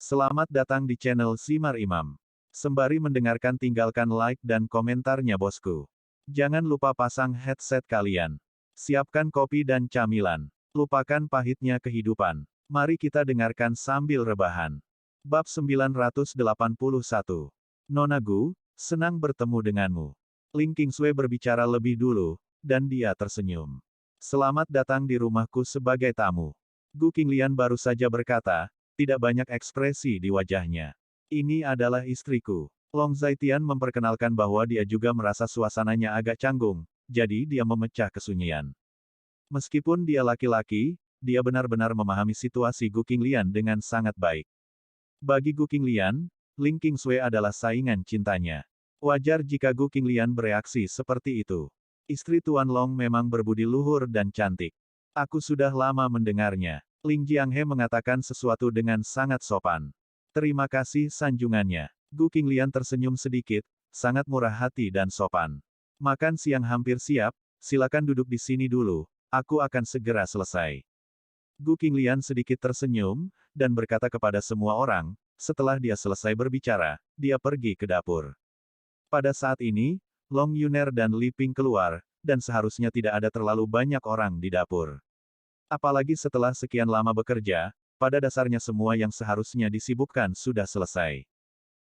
Selamat datang di channel Simar Imam. Sembari mendengarkan tinggalkan like dan komentarnya bosku. Jangan lupa pasang headset kalian. Siapkan kopi dan camilan. Lupakan pahitnya kehidupan. Mari kita dengarkan sambil rebahan. Bab 981. Nona Gu, senang bertemu denganmu. Ling Qingsui berbicara lebih dulu, dan dia tersenyum. Selamat datang di rumahku sebagai tamu. Gu Qinglian baru saja berkata, tidak banyak ekspresi di wajahnya. Ini adalah istriku. Long Zaitian memperkenalkan bahwa dia juga merasa suasananya agak canggung, jadi dia memecah kesunyian. Meskipun dia laki-laki, dia benar-benar memahami situasi Gu Qinglian dengan sangat baik. Bagi Gu Qinglian, Ling Qingsui adalah saingan cintanya. Wajar jika Gu Qinglian bereaksi seperti itu. Istri Tuan Long memang berbudi luhur dan cantik. Aku sudah lama mendengarnya. Ling Jianghe mengatakan sesuatu dengan sangat sopan. Terima kasih sanjungannya. Gu Qinglian tersenyum sedikit, sangat murah hati dan sopan. Makan siang hampir siap, silakan duduk di sini dulu, aku akan segera selesai. Gu Qinglian sedikit tersenyum, dan berkata kepada semua orang, setelah dia selesai berbicara, dia pergi ke dapur. Pada saat ini, Long Yuner dan Li Ping keluar, dan seharusnya tidak ada terlalu banyak orang di dapur. Apalagi setelah sekian lama bekerja, pada dasarnya semua yang seharusnya disibukkan sudah selesai.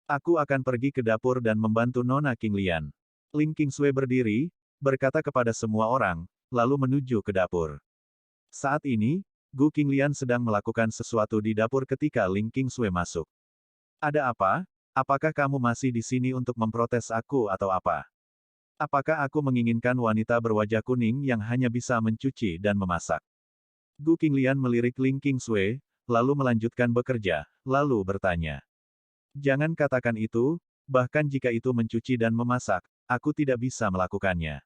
Aku akan pergi ke dapur dan membantu Nona Qinglian. Ling Qingsui berdiri, berkata kepada semua orang, lalu menuju ke dapur. Saat ini, Gu Qinglian sedang melakukan sesuatu di dapur ketika Ling Qingsui masuk. Ada apa? Apakah kamu masih di sini untuk memprotes aku atau apa? Apakah aku menginginkan wanita berwajah kuning yang hanya bisa mencuci dan memasak? Gu Qinglian melirik Ling Qingsui, lalu melanjutkan bekerja, lalu bertanya. Jangan katakan itu, bahkan jika itu mencuci dan memasak, aku tidak bisa melakukannya.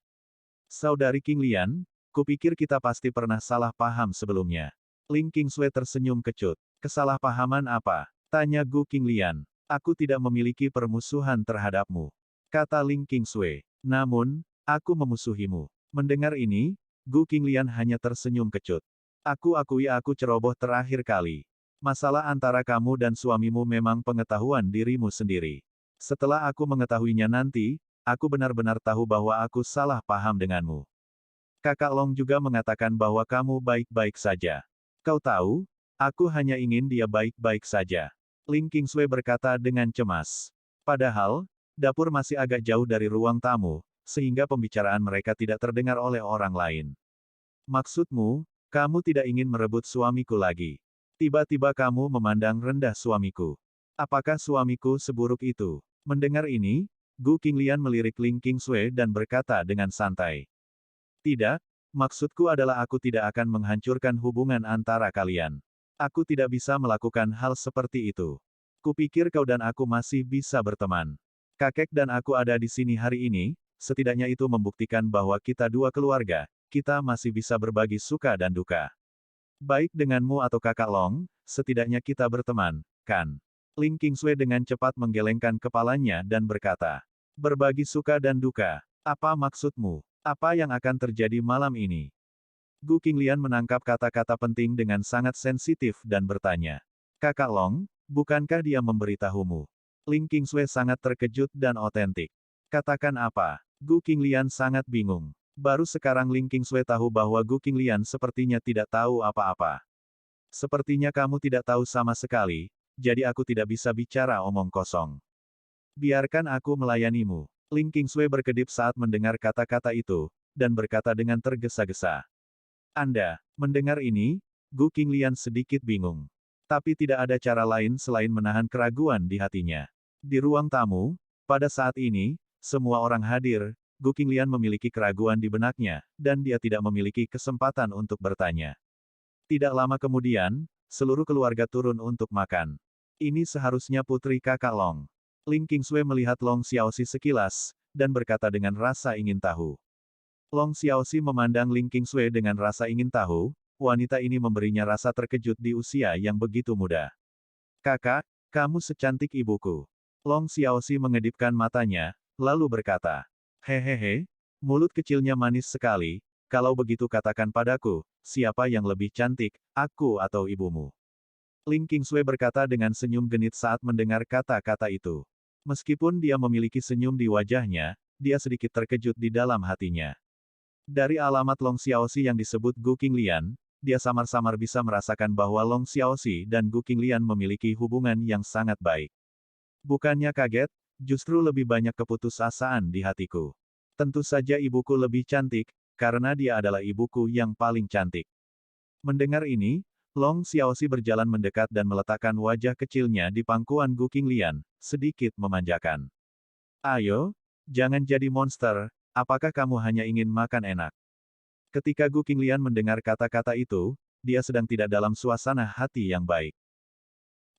Saudari Qinglian, kupikir kita pasti pernah salah paham sebelumnya. Ling Qingsui tersenyum kecut. Kesalahpahaman apa? Tanya Gu Qinglian. Aku tidak memiliki permusuhan terhadapmu. Kata Ling Qingsui. Namun, aku memusuhimu. Mendengar ini, Gu Qinglian hanya tersenyum kecut. Aku akui aku ceroboh terakhir kali. Masalah antara kamu dan suamimu memang pengetahuan dirimu sendiri. Setelah aku mengetahuinya nanti, aku benar-benar tahu bahwa aku salah paham denganmu. Kakak Long juga mengatakan bahwa kamu baik-baik saja. Kau tahu, aku hanya ingin dia baik-baik saja. Ling Qingsui berkata dengan cemas. Padahal, dapur masih agak jauh dari ruang tamu, sehingga pembicaraan mereka tidak terdengar oleh orang lain. Maksudmu, kamu tidak ingin merebut suamiku lagi. Tiba-tiba kamu memandang rendah suamiku. Apakah suamiku seburuk itu? Mendengar ini, Gu Qinglian melirik Ling Qingsui dan berkata dengan santai. Tidak, maksudku adalah aku tidak akan menghancurkan hubungan antara kalian. Aku tidak bisa melakukan hal seperti itu. Kupikir kau dan aku masih bisa berteman. Kakek dan aku ada di sini hari ini, setidaknya itu membuktikan bahwa kita dua keluarga, kita masih bisa berbagi suka dan duka. Baik denganmu atau kakak Long, setidaknya kita berteman, kan? Ling Qingsui dengan cepat menggelengkan kepalanya dan berkata. Berbagi suka dan duka. Apa maksudmu? Apa yang akan terjadi malam ini? Gu Qinglian menangkap kata-kata penting dengan sangat sensitif dan bertanya. Kakak Long, bukankah dia memberitahumu? Ling Qingsui sangat terkejut dan otentik. Katakan apa? Gu Qinglian sangat bingung. Baru sekarang Ling Qingsui tahu bahwa Gu Qinglian sepertinya tidak tahu apa-apa. Sepertinya kamu tidak tahu sama sekali, jadi aku tidak bisa bicara omong kosong. Biarkan aku melayanimu. Ling Qingsui berkedip saat mendengar kata-kata itu, dan berkata dengan tergesa-gesa. Anda, mendengar ini, Gu Qinglian sedikit bingung. Tapi tidak ada cara lain selain menahan keraguan di hatinya. Di ruang tamu, pada saat ini, semua orang hadir, Gu Qinglian memiliki keraguan di benaknya, dan dia tidak memiliki kesempatan untuk bertanya. Tidak lama kemudian, seluruh keluarga turun untuk makan. Ini seharusnya putri kakak Long. Ling Qingsui melihat Long Xiaoxi sekilas, dan berkata dengan rasa ingin tahu. Long Xiaoxi memandang Ling Qingsui dengan rasa ingin tahu, wanita ini memberinya rasa terkejut di usia yang begitu muda. Kakak, kamu secantik ibuku. Long Xiaoxi mengedipkan matanya, lalu berkata. Hehehe, mulut kecilnya manis sekali, kalau begitu katakan padaku, siapa yang lebih cantik, aku atau ibumu? Ling Qingsui berkata dengan senyum genit saat mendengar kata-kata itu. Meskipun dia memiliki senyum di wajahnya, dia sedikit terkejut di dalam hatinya. Dari alamat Long Xiaoxi yang disebut Gu Qinglian, dia samar-samar bisa merasakan bahwa Long Xiaoxi dan Gu Qinglian memiliki hubungan yang sangat baik. Bukannya kaget, justru lebih banyak keputusasaan di hatiku. Tentu saja ibuku lebih cantik, karena dia adalah ibuku yang paling cantik. Mendengar ini, Long Xiaoxi berjalan mendekat dan meletakkan wajah kecilnya di pangkuan Gu Qinglian, sedikit memanjakan. Ayo, jangan jadi monster, apakah kamu hanya ingin makan enak? Ketika Gu Qinglian mendengar kata-kata itu, dia sedang tidak dalam suasana hati yang baik.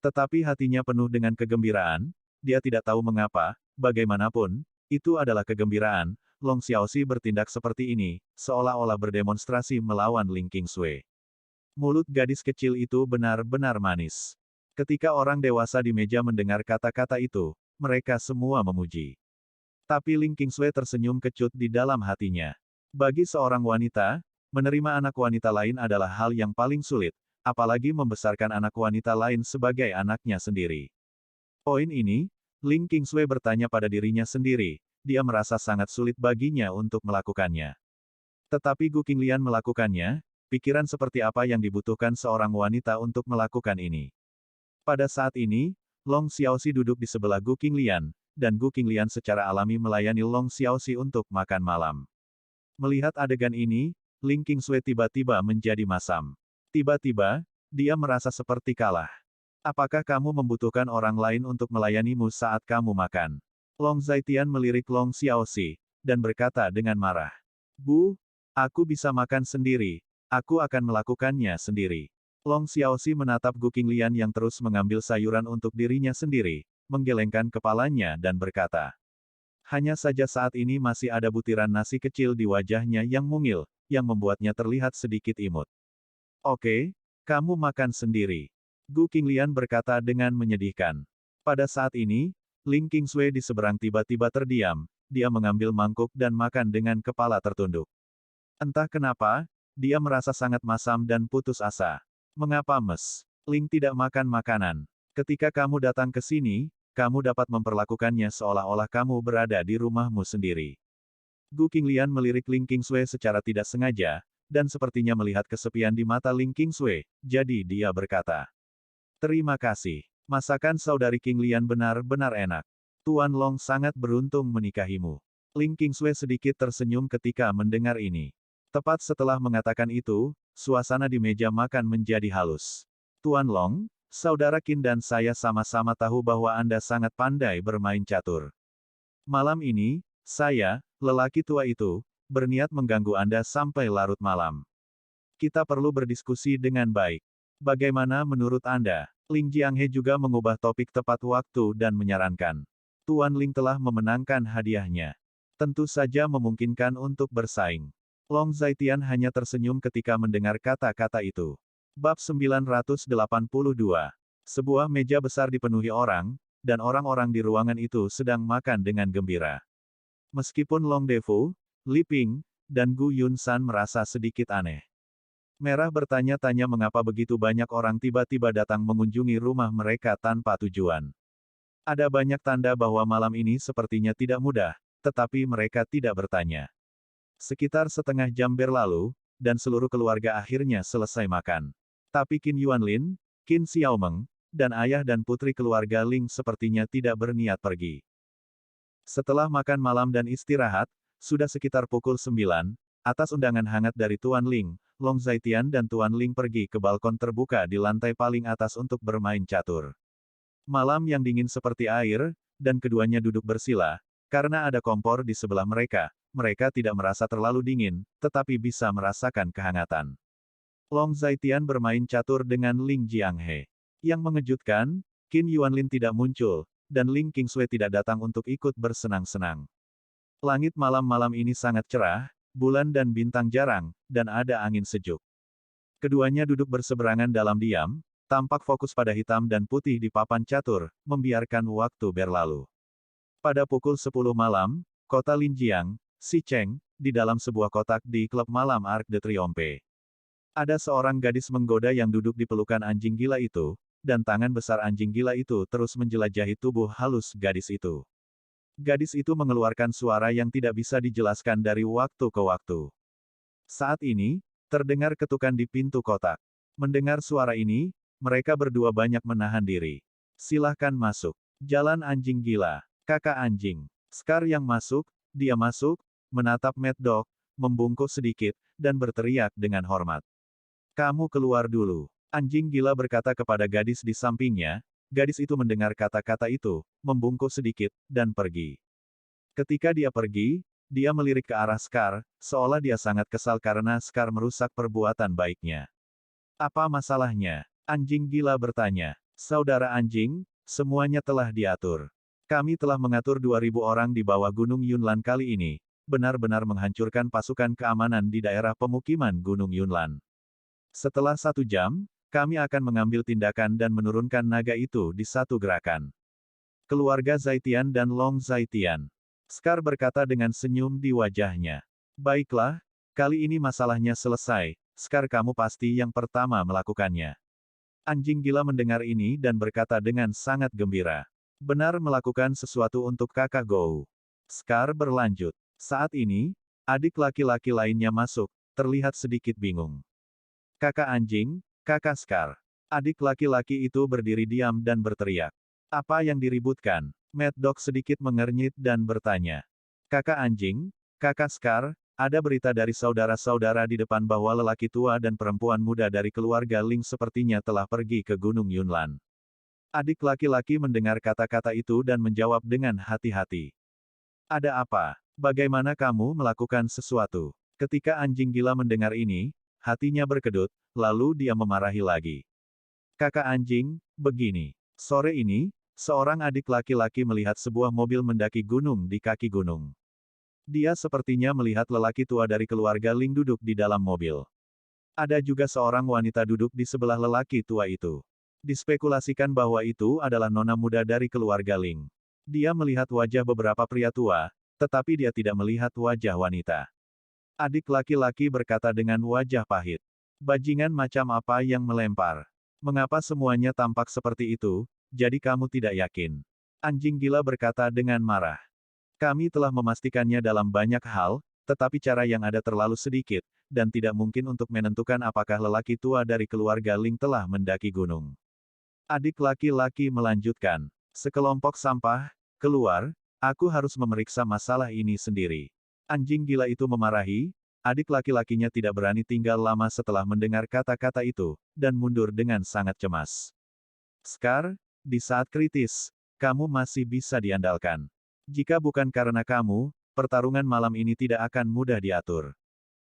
Tetapi hatinya penuh dengan kegembiraan, dia tidak tahu mengapa, bagaimanapun, itu adalah kegembiraan, Long Xiaoxi bertindak seperti ini, seolah-olah berdemonstrasi melawan Ling Qingsui. Mulut gadis kecil itu benar-benar manis. Ketika orang dewasa di meja mendengar kata-kata itu, mereka semua memuji. Tapi Ling Qingsui tersenyum kecut di dalam hatinya. Bagi seorang wanita, menerima anak wanita lain adalah hal yang paling sulit, apalagi membesarkan anak wanita lain sebagai anaknya sendiri. Poin ini, Ling Qingsui bertanya pada dirinya sendiri, dia merasa sangat sulit baginya untuk melakukannya. Tetapi Gu Qinglian melakukannya, pikiran seperti apa yang dibutuhkan seorang wanita untuk melakukan ini. Pada saat ini, Long Xiaoxi duduk di sebelah Gu Qinglian, dan Gu Qinglian secara alami melayani Long Xiaoxi untuk makan malam. Melihat adegan ini, Ling Qingsui tiba-tiba menjadi masam. Tiba-tiba, dia merasa seperti kalah. Apakah kamu membutuhkan orang lain untuk melayanimu saat kamu makan? Long Zaitian melirik Long Xiaoxi, dan berkata dengan marah. Bu, aku bisa makan sendiri. Aku akan melakukannya sendiri. Long Xiaoxi menatap Gu Qinglian yang terus mengambil sayuran untuk dirinya sendiri, menggelengkan kepalanya dan berkata. Hanya saja saat ini masih ada butiran nasi kecil di wajahnya yang mungil, yang membuatnya terlihat sedikit imut. Oke, kamu makan sendiri. Gu Qinglian berkata dengan menyedihkan. Pada saat ini, Ling Qingsui di seberang tiba-tiba terdiam, dia mengambil mangkuk dan makan dengan kepala tertunduk. Entah kenapa, dia merasa sangat masam dan putus asa. Mengapa Mes? Ling tidak makan makanan. Ketika kamu datang ke sini, kamu dapat memperlakukannya seolah-olah kamu berada di rumahmu sendiri. Gu Qinglian melirik Ling Qingsui secara tidak sengaja, dan sepertinya melihat kesepian di mata Ling Qingsui, jadi dia berkata. Terima kasih. Masakan saudari Qinglian benar-benar enak. Tuan Long sangat beruntung menikahimu. Ling Qingsui sedikit tersenyum ketika mendengar ini. Tepat setelah mengatakan itu, suasana di meja makan menjadi halus. Tuan Long, saudara Qin dan saya sama-sama tahu bahwa Anda sangat pandai bermain catur. Malam ini, saya, lelaki tua itu, berniat mengganggu Anda sampai larut malam. Kita perlu berdiskusi dengan baik. Bagaimana menurut Anda? Ling Jianghe juga mengubah topik tepat waktu dan menyarankan. Tuan Ling telah memenangkan hadiahnya. Tentu saja memungkinkan untuk bersaing. Long Zaitian hanya tersenyum ketika mendengar kata-kata itu. Bab 982. Sebuah meja besar dipenuhi orang, dan orang-orang di ruangan itu sedang makan dengan gembira. Meskipun Long Defu, Li Ping, dan Gu Yunsan merasa sedikit aneh. Merah bertanya-tanya mengapa begitu banyak orang tiba-tiba datang mengunjungi rumah mereka tanpa tujuan. Ada banyak tanda bahwa malam ini sepertinya tidak mudah, tetapi mereka tidak bertanya. Sekitar setengah jam berlalu, dan seluruh keluarga akhirnya selesai makan. Tapi Qin Yuanlin, Qin Xiaomeng, dan ayah dan putri keluarga Ling sepertinya tidak berniat pergi. Setelah makan malam dan istirahat, sudah sekitar pukul 9, atas undangan hangat dari Tuan Ling, Long Zaitian dan Tuan Ling pergi ke balkon terbuka di lantai paling atas untuk bermain catur. Malam yang dingin seperti air, dan keduanya duduk bersila, karena ada kompor di sebelah mereka. Mereka tidak merasa terlalu dingin, tetapi bisa merasakan kehangatan. Long Zaitian bermain catur dengan Ling Jianghe. Yang mengejutkan, Qin Yuanlin tidak muncul, dan Ling Qingsui tidak datang untuk ikut bersenang-senang. Langit malam-malam ini sangat cerah, bulan dan bintang jarang, dan ada angin sejuk. Keduanya duduk berseberangan dalam diam, tampak fokus pada hitam dan putih di papan catur, membiarkan waktu berlalu. Pada pukul 10 malam, kota Linjiang, Xicheng, di dalam sebuah kotak di klub malam Arc de Triomphe. Ada seorang gadis menggoda yang duduk di pelukan anjing gila itu, dan tangan besar anjing gila itu terus menjelajahi tubuh halus gadis itu. Gadis itu mengeluarkan suara yang tidak bisa dijelaskan dari waktu ke waktu. Saat ini, terdengar ketukan di pintu kotak. Mendengar suara ini, mereka berdua banyak menahan diri. Silahkan masuk. Jalan anjing gila. Kakak anjing. Scar yang masuk, dia masuk, menatap Mad Dog, membungkuk sedikit, dan berteriak dengan hormat. Kamu keluar dulu. Anjing gila berkata kepada gadis di sampingnya. Gadis itu mendengar kata-kata itu, membungkuk sedikit, dan pergi. Ketika dia pergi, dia melirik ke arah Scar, seolah dia sangat kesal karena Scar merusak perbuatan baiknya. Apa masalahnya? Anjing gila bertanya. Saudara anjing, semuanya telah diatur. Kami telah mengatur 2.000 orang di bawah Gunung Yunlan kali ini, benar-benar menghancurkan pasukan keamanan di daerah pemukiman Gunung Yunlan. Setelah 1 jam, kami akan mengambil tindakan dan menurunkan naga itu di satu gerakan. Keluarga Zaitian dan Long Zaitian. Scar berkata dengan senyum di wajahnya. Baiklah, kali ini masalahnya selesai, Scar kamu pasti yang pertama melakukannya. Anjing gila mendengar ini dan berkata dengan sangat gembira. Benar melakukan sesuatu untuk kakak Gou. Scar berlanjut. Saat ini, adik laki-laki lainnya masuk, terlihat sedikit bingung. Kakak anjing, kakak Scar. Adik laki-laki itu berdiri diam dan berteriak. Apa yang diributkan? Mad Dog sedikit mengernyit dan bertanya. Kakak anjing, kakak Scar, ada berita dari saudara-saudara di depan bahwa lelaki tua dan perempuan muda dari keluarga Ling sepertinya telah pergi ke Gunung Yunlan. Adik laki-laki mendengar kata-kata itu dan menjawab dengan hati-hati. Ada apa? Bagaimana kamu melakukan sesuatu? Ketika anjing gila mendengar ini, hatinya berkedut, lalu dia memarahi lagi. Kakak anjing, begini. Sore ini, seorang adik laki-laki melihat sebuah mobil mendaki gunung di kaki gunung. Dia sepertinya melihat lelaki tua dari keluarga Ling duduk di dalam mobil. Ada juga seorang wanita duduk di sebelah lelaki tua itu. Dispekulasikan bahwa itu adalah nona muda dari keluarga Ling. Dia melihat wajah beberapa pria tua, tetapi dia tidak melihat wajah wanita. Adik laki-laki berkata dengan wajah pahit. Bajingan macam apa yang melempar? Mengapa semuanya tampak seperti itu, jadi kamu tidak yakin? Anjing gila berkata dengan marah. Kami telah memastikannya dalam banyak hal, tetapi cara yang ada terlalu sedikit, dan tidak mungkin untuk menentukan apakah lelaki tua dari keluarga Ling telah mendaki gunung. Adik laki-laki melanjutkan. Sekelompok sampah, keluar, aku harus memeriksa masalah ini sendiri. Anjing gila itu memarahi, adik laki-lakinya tidak berani tinggal lama setelah mendengar kata-kata itu, dan mundur dengan sangat cemas. Scar, di saat kritis, kamu masih bisa diandalkan. Jika bukan karena kamu, pertarungan malam ini tidak akan mudah diatur.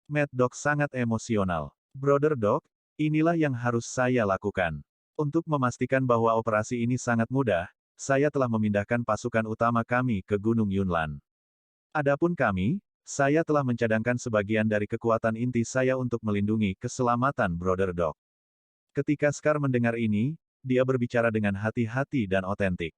Mad Dog sangat emosional. Brother Dog, inilah yang harus saya lakukan. Untuk memastikan bahwa operasi ini sangat mudah, saya telah memindahkan pasukan utama kami ke Gunung Yunlan. Adapun kami, saya telah mencadangkan sebagian dari kekuatan inti saya untuk melindungi keselamatan Brother Dog. Ketika Scar mendengar ini, dia berbicara dengan hati-hati dan otentik.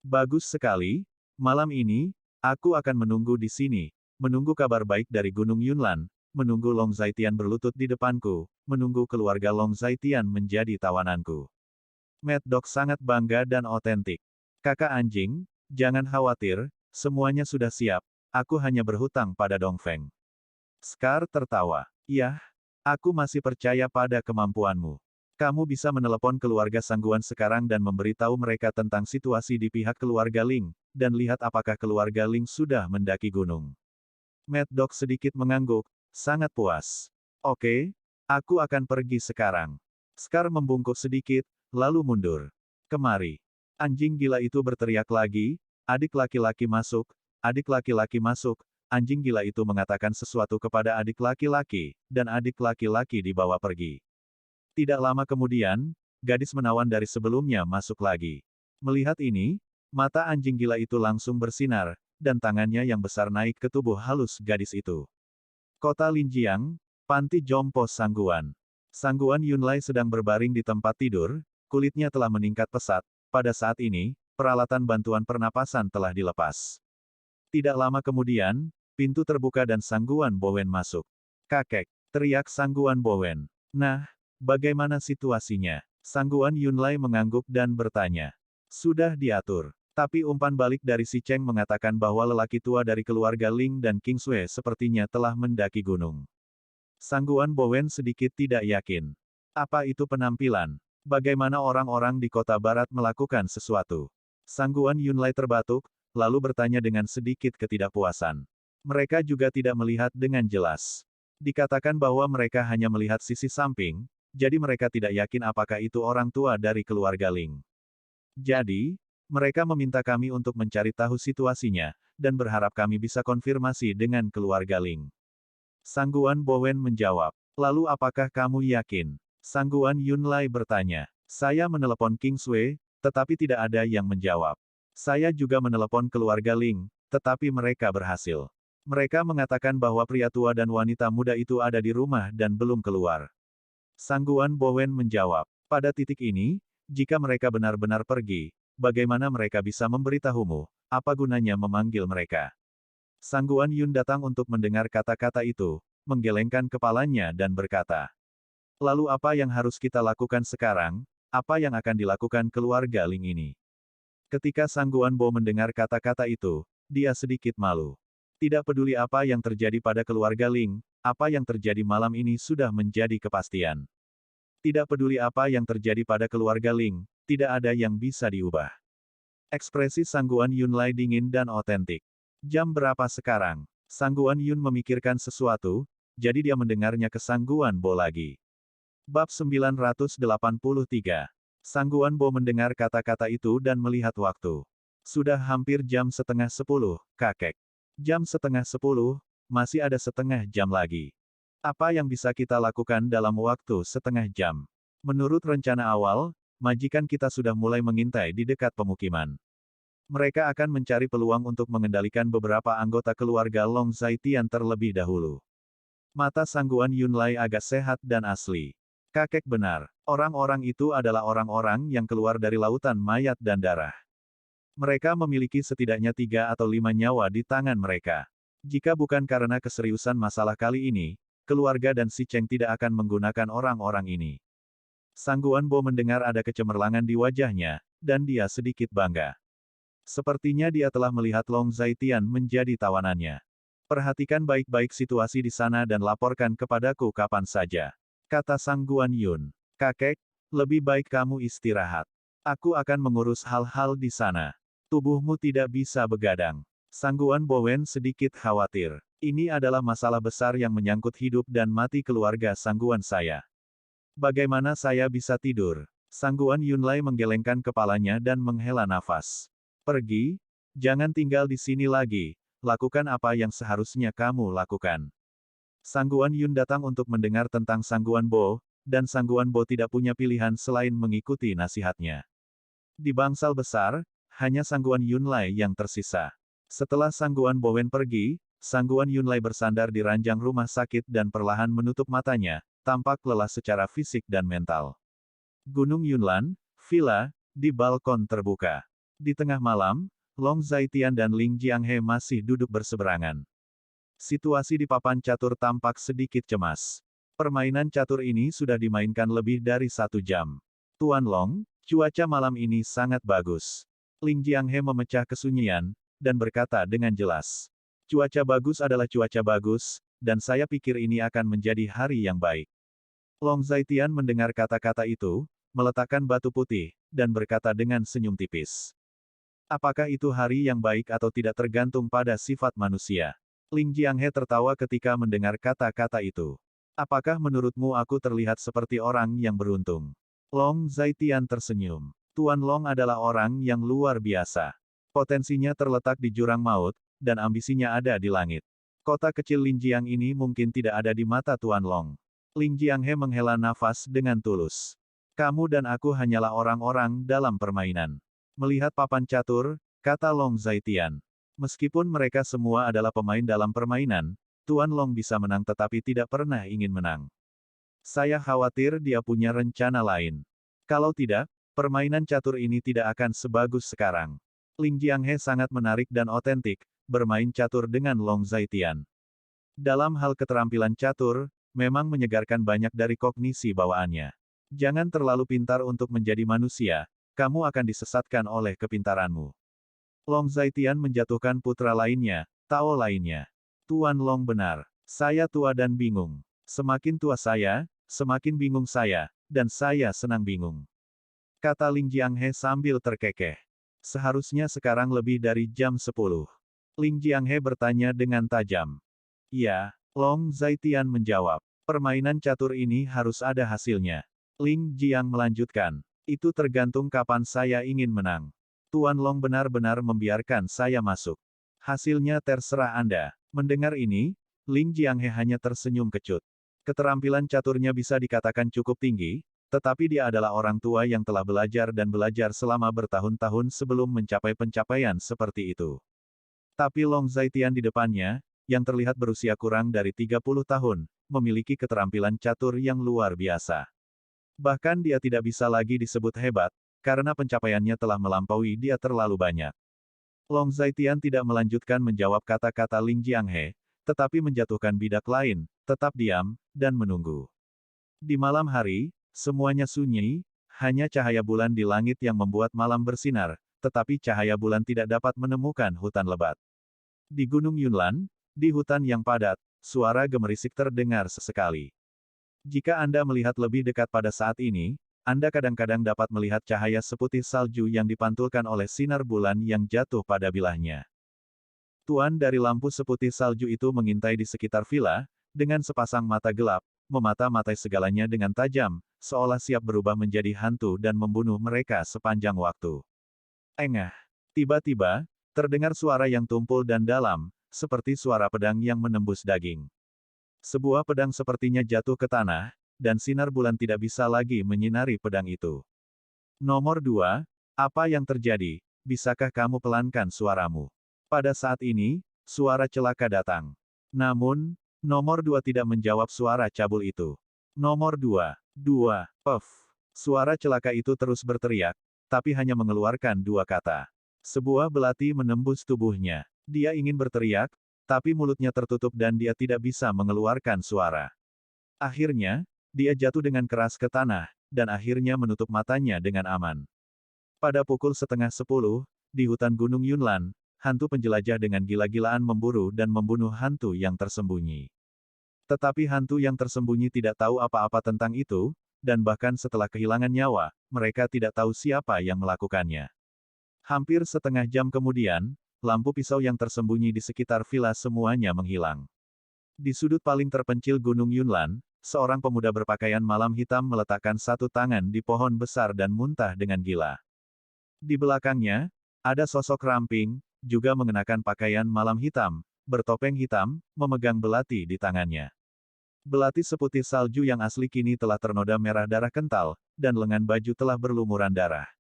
Bagus sekali, malam ini, aku akan menunggu di sini, menunggu kabar baik dari Gunung Yunlan, menunggu Long Zaitian berlutut di depanku, menunggu keluarga Long Zaitian menjadi tawananku. Mad Dog sangat bangga dan otentik. Kakak anjing, jangan khawatir, semuanya sudah siap, aku hanya berhutang pada Dongfeng. Scar tertawa. Yah, aku masih percaya pada kemampuanmu. Kamu bisa menelepon keluarga Sangguan sekarang dan memberitahu mereka tentang situasi di pihak keluarga Ling, dan lihat apakah keluarga Ling sudah mendaki gunung. Mad Dog sedikit mengangguk, sangat puas. Oke, aku akan pergi sekarang. Scar membungkuk sedikit, lalu mundur. Kemari. Anjing gila itu berteriak lagi, adik laki-laki masuk, adik laki-laki masuk, anjing gila itu mengatakan sesuatu kepada adik laki-laki, dan adik laki-laki dibawa pergi. Tidak lama kemudian, gadis menawan dari sebelumnya masuk lagi. Melihat ini, mata anjing gila itu langsung bersinar, dan tangannya yang besar naik ke tubuh halus gadis itu. Kota Linjiang, Panti Jompo Sangguan. Sangguan Yunlai sedang berbaring di tempat tidur, kulitnya telah meningkat pesat, pada saat ini, peralatan bantuan pernapasan telah dilepas. Tidak lama kemudian, pintu terbuka dan Sangguan Bowen masuk. Kakek, teriak Sangguan Bowen. Nah, bagaimana situasinya? Sangguan Yunlai mengangguk dan bertanya. Sudah diatur. Tapi umpan balik dari si Cheng mengatakan bahwa lelaki tua dari keluarga Ling dan King Sui sepertinya telah mendaki gunung. Sangguan Bowen sedikit tidak yakin. Apa itu penampilan? Bagaimana orang-orang di kota barat melakukan sesuatu? Sangguan Yunlai terbatuk, lalu bertanya dengan sedikit ketidakpuasan. Mereka juga tidak melihat dengan jelas. Dikatakan bahwa mereka hanya melihat sisi samping, jadi mereka tidak yakin apakah itu orang tua dari keluarga Ling. Jadi, mereka meminta kami untuk mencari tahu situasinya, dan berharap kami bisa konfirmasi dengan keluarga Ling. Sangguan Bowen menjawab. Lalu apakah kamu yakin? Sangguan Yunlai bertanya. Saya menelepon King Sui, tetapi tidak ada yang menjawab. Saya juga menelepon keluarga Ling, tetapi mereka berhasil. Mereka mengatakan bahwa pria tua dan wanita muda itu ada di rumah dan belum keluar. Sangguan Bowen menjawab. Pada titik ini, jika mereka benar-benar pergi, bagaimana mereka bisa memberitahumu? Apa gunanya memanggil mereka? Sangguan Yun datang untuk mendengar kata-kata itu, menggelengkan kepalanya dan berkata. Lalu apa yang harus kita lakukan sekarang? Apa yang akan dilakukan keluarga Ling ini? Ketika Sangguan Bo mendengar kata-kata itu, dia sedikit malu. Tidak peduli apa yang terjadi pada keluarga Ling, apa yang terjadi malam ini sudah menjadi kepastian. Tidak peduli apa yang terjadi pada keluarga Ling, tidak ada yang bisa diubah. Ekspresi Sangguan Yunlai dingin dan otentik. Jam berapa sekarang? Sangguan Yun memikirkan sesuatu, jadi dia mendengarnya ke Sangguan Bo lagi. Bab 983. Sangguan Bo mendengar kata-kata itu dan melihat waktu. Sudah hampir jam setengah 10, kakek. Jam setengah 10, masih ada setengah jam lagi. Apa yang bisa kita lakukan dalam waktu setengah jam? Menurut rencana awal, majikan kita sudah mulai mengintai di dekat pemukiman. Mereka akan mencari peluang untuk mengendalikan beberapa anggota keluarga Long Zaitian terlebih dahulu. Mata Sangguan Yunlai agak sehat dan asli. Kakek benar, orang-orang itu adalah orang-orang yang keluar dari lautan mayat dan darah. Mereka memiliki setidaknya 3 atau 5 nyawa di tangan mereka. Jika bukan karena keseriusan masalah kali ini, keluarga dan si Cheng tidak akan menggunakan orang-orang ini. Sangguan Bo mendengar ada kecemerlangan di wajahnya, dan dia sedikit bangga. Sepertinya dia telah melihat Long Zaitian menjadi tawanannya. Perhatikan baik-baik situasi di sana dan laporkan kepadaku kapan saja. Kata Sangguan Yun. Kakek, lebih baik kamu istirahat. Aku akan mengurus hal-hal di sana. Tubuhmu tidak bisa begadang. Sangguan Bowen sedikit khawatir. Ini adalah masalah besar yang menyangkut hidup dan mati keluarga Sangguan saya. Bagaimana saya bisa tidur? Sangguan Yunlai menggelengkan kepalanya dan menghela nafas. Pergi, jangan tinggal di sini lagi, lakukan apa yang seharusnya kamu lakukan. Sangguan Yun datang untuk mendengar tentang Sangguan Bo, dan Sangguan Bo tidak punya pilihan selain mengikuti nasihatnya. Di bangsal besar, hanya Sangguan Yunlai yang tersisa. Setelah Sangguan Bowen pergi, Sangguan Yunlai bersandar di ranjang rumah sakit dan perlahan menutup matanya, tampak lelah secara fisik dan mental. Gunung Yunlan, villa, di balkon terbuka. Di tengah malam, Long Zaitian dan Ling Jianghe masih duduk berseberangan. Situasi di papan catur tampak sedikit cemas. Permainan catur ini sudah dimainkan lebih dari 1 jam. Tuan Long, cuaca malam ini sangat bagus. Ling Jianghe memecah kesunyian, dan berkata dengan jelas. Cuaca bagus adalah cuaca bagus, dan saya pikir ini akan menjadi hari yang baik. Long Zaitian mendengar kata-kata itu, meletakkan batu putih, dan berkata dengan senyum tipis. Apakah itu hari yang baik atau tidak tergantung pada sifat manusia. Ling Jianghe tertawa ketika mendengar kata-kata itu. Apakah menurutmu aku terlihat seperti orang yang beruntung? Long Zaitian tersenyum. Tuan Long adalah orang yang luar biasa. Potensinya terletak di jurang maut, dan ambisinya ada di langit. Kota kecil Linjiang ini mungkin tidak ada di mata Tuan Long. Ling Jianghe menghela nafas dengan tulus. Kamu dan aku hanyalah orang-orang dalam permainan. Melihat papan catur, kata Long Zaitian. Meskipun mereka semua adalah pemain dalam permainan, Tuan Long bisa menang tetapi tidak pernah ingin menang. Saya khawatir dia punya rencana lain. Kalau tidak, permainan catur ini tidak akan sebagus sekarang. Ling Jianghe sangat menarik dan otentik, bermain catur dengan Long Zaitian. Dalam hal keterampilan catur, memang menyegarkan banyak dari kognisi bawaannya. Jangan terlalu pintar untuk menjadi manusia, kamu akan disesatkan oleh kepintaranmu. Long Zaitian menjatuhkan putra lainnya, Tao lainnya. Tuan Long benar. Saya tua dan bingung. Semakin tua saya, semakin bingung saya, dan saya senang bingung. Kata Ling Jianghe sambil terkekeh. Seharusnya sekarang lebih dari jam 10. Ling Jianghe bertanya dengan tajam. Ya, Long Zaitian menjawab. Permainan catur ini harus ada hasilnya. Ling Jiang melanjutkan. Itu tergantung kapan saya ingin menang. Tuan Long benar-benar membiarkan saya masuk. Hasilnya terserah Anda. Mendengar ini, Ling Jianghe hanya tersenyum kecut. Keterampilan caturnya bisa dikatakan cukup tinggi, tetapi dia adalah orang tua yang telah belajar dan belajar selama bertahun-tahun sebelum mencapai pencapaian seperti itu. Tapi Long Zaitian di depannya, yang terlihat berusia kurang dari 30 tahun, memiliki keterampilan catur yang luar biasa. Bahkan dia tidak bisa lagi disebut hebat, karena pencapaiannya telah melampaui dia terlalu banyak. Long Zaitian tidak melanjutkan menjawab kata-kata Ling Jianghe, tetapi menjatuhkan bidak lain, tetap diam, dan menunggu. Di malam hari, semuanya sunyi, hanya cahaya bulan di langit yang membuat malam bersinar, tetapi cahaya bulan tidak dapat menemukan hutan lebat. Di Gunung Yunlan, di hutan yang padat, suara gemerisik terdengar sesekali. Jika Anda melihat lebih dekat pada saat ini, Anda kadang-kadang dapat melihat cahaya seputih salju yang dipantulkan oleh sinar bulan yang jatuh pada bilahnya. Tuan dari lampu seputih salju itu mengintai di sekitar villa, dengan sepasang mata gelap, memata-matai segalanya dengan tajam, seolah siap berubah menjadi hantu dan membunuh mereka sepanjang waktu. Engah! Tiba-tiba, terdengar suara yang tumpul dan dalam, seperti suara pedang yang menembus daging. Sebuah pedang sepertinya jatuh ke tanah, dan sinar bulan tidak bisa lagi menyinari pedang itu. Nomor 2, apa yang terjadi? Bisakah kamu pelankan suaramu? Pada saat ini, suara celaka datang. Namun, nomor 2 tidak menjawab suara cabul itu. Nomor 2, puff. Suara celaka itu terus berteriak, tapi hanya mengeluarkan 2 kata. Sebuah belati menembus tubuhnya. Dia ingin berteriak, tapi mulutnya tertutup dan dia tidak bisa mengeluarkan suara. Akhirnya, dia jatuh dengan keras ke tanah, dan akhirnya menutup matanya dengan aman. Pada pukul 9:30, di hutan Gunung Yunlan, hantu penjelajah dengan gila-gilaan memburu dan membunuh hantu yang tersembunyi. Tetapi hantu yang tersembunyi tidak tahu apa-apa tentang itu, dan bahkan setelah kehilangan nyawa, mereka tidak tahu siapa yang melakukannya. Hampir setengah jam kemudian, lampu pisau yang tersembunyi di sekitar villa semuanya menghilang. Di sudut paling terpencil Gunung Yunlan, seorang pemuda berpakaian malam hitam meletakkan satu tangan di pohon besar dan muntah dengan gila. Di belakangnya, ada sosok ramping, juga mengenakan pakaian malam hitam, bertopeng hitam, memegang belati di tangannya. Belati seputih salju yang asli kini telah ternoda merah darah kental, dan lengan baju telah berlumuran darah.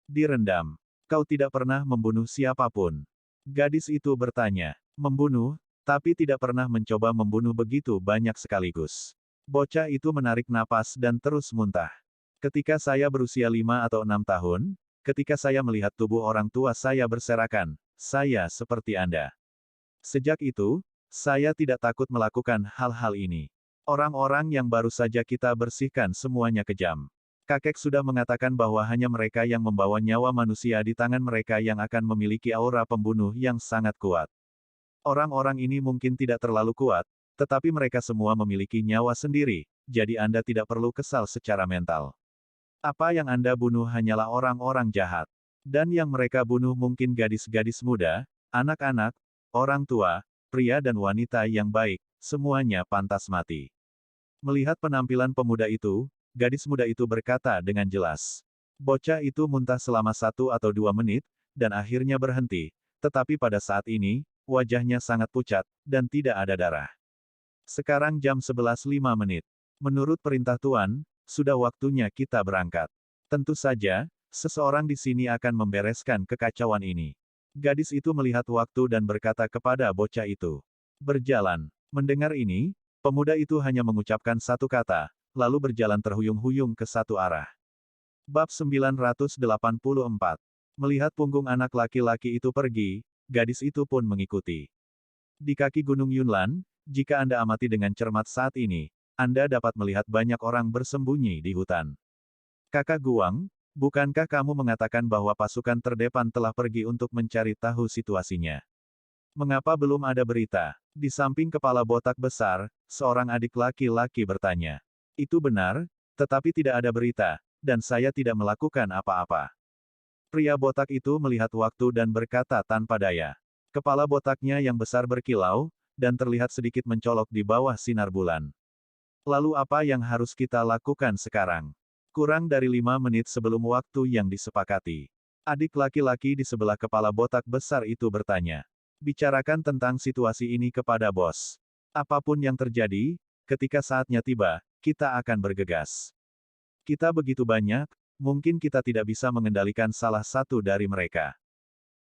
Direndam. Kau tidak pernah membunuh siapapun. Gadis itu bertanya. Membunuh, tapi tidak pernah mencoba membunuh begitu banyak sekaligus. Bocah itu menarik napas dan terus muntah. Ketika saya berusia 5 atau 6 tahun, ketika saya melihat tubuh orang tua saya berserakan, saya seperti Anda. Sejak itu, saya tidak takut melakukan hal-hal ini. Orang-orang yang baru saja kita bersihkan semuanya kejam. Kakek sudah mengatakan bahwa hanya mereka yang membawa nyawa manusia di tangan mereka yang akan memiliki aura pembunuh yang sangat kuat. Orang-orang ini mungkin tidak terlalu kuat, tetapi mereka semua memiliki nyawa sendiri, jadi Anda tidak perlu kesal secara mental. Apa yang Anda bunuh hanyalah orang-orang jahat. Dan yang mereka bunuh mungkin gadis-gadis muda, anak-anak, orang tua, pria dan wanita yang baik, semuanya pantas mati. Melihat penampilan pemuda itu, gadis muda itu berkata dengan jelas. Bocah itu muntah selama 1 atau 2 menit, dan akhirnya berhenti, tetapi pada saat ini, wajahnya sangat pucat, dan tidak ada darah. Sekarang jam 11:05. Menurut perintah Tuan, sudah waktunya kita berangkat. Tentu saja, seseorang di sini akan membereskan kekacauan ini. Gadis itu melihat waktu dan berkata kepada bocah itu. Berjalan. Mendengar ini, pemuda itu hanya mengucapkan satu kata, lalu berjalan terhuyung-huyung ke satu arah. Bab 984. Melihat punggung anak laki-laki itu pergi, gadis itu pun mengikuti. Di kaki Gunung Yunlan, jika Anda amati dengan cermat saat ini, Anda dapat melihat banyak orang bersembunyi di hutan. Kakak Guang, bukankah kamu mengatakan bahwa pasukan terdepan telah pergi untuk mencari tahu situasinya? Mengapa belum ada berita? Di samping kepala botak besar, seorang adik laki-laki bertanya. Itu benar, tetapi tidak ada berita, dan saya tidak melakukan apa-apa. Pria botak itu melihat waktu dan berkata tanpa daya. Kepala botaknya yang besar berkilau, dan terlihat sedikit mencolok di bawah sinar bulan. Lalu apa yang harus kita lakukan sekarang? Kurang dari 5 menit sebelum waktu yang disepakati. Adik laki-laki di sebelah kepala botak besar itu bertanya. Bicarakan tentang situasi ini kepada bos. Apapun yang terjadi, ketika saatnya tiba, kita akan bergegas. Kita begitu banyak, mungkin kita tidak bisa mengendalikan salah satu dari mereka.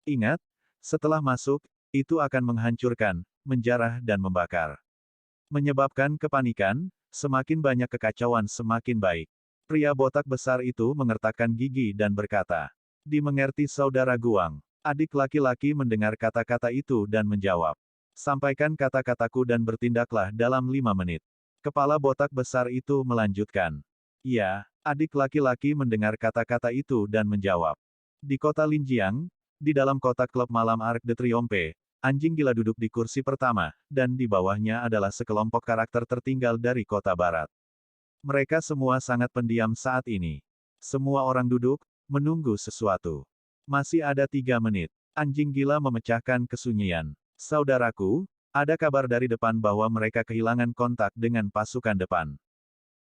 Ingat, setelah masuk, itu akan menghancurkan, menjarah dan membakar. Menyebabkan kepanikan, semakin banyak kekacauan semakin baik. Pria botak besar itu mengertakkan gigi dan berkata, "Dimengerti saudara Guang." Adik laki-laki mendengar kata-kata itu dan menjawab, "Sampaikan kata-kataku dan bertindaklah dalam 5 menit." Kepala botak besar itu melanjutkan. "Ya." Adik laki-laki mendengar kata-kata itu dan menjawab. Di kota Linjiang, di dalam kota klub malam Arc de Triomphe, anjing gila duduk di kursi pertama, dan di bawahnya adalah sekelompok karakter tertinggal dari kota barat. Mereka semua sangat pendiam saat ini. Semua orang duduk, menunggu sesuatu. Masih ada 3 menit. Anjing gila memecahkan kesunyian. Saudaraku, ada kabar dari depan bahwa mereka kehilangan kontak dengan pasukan depan.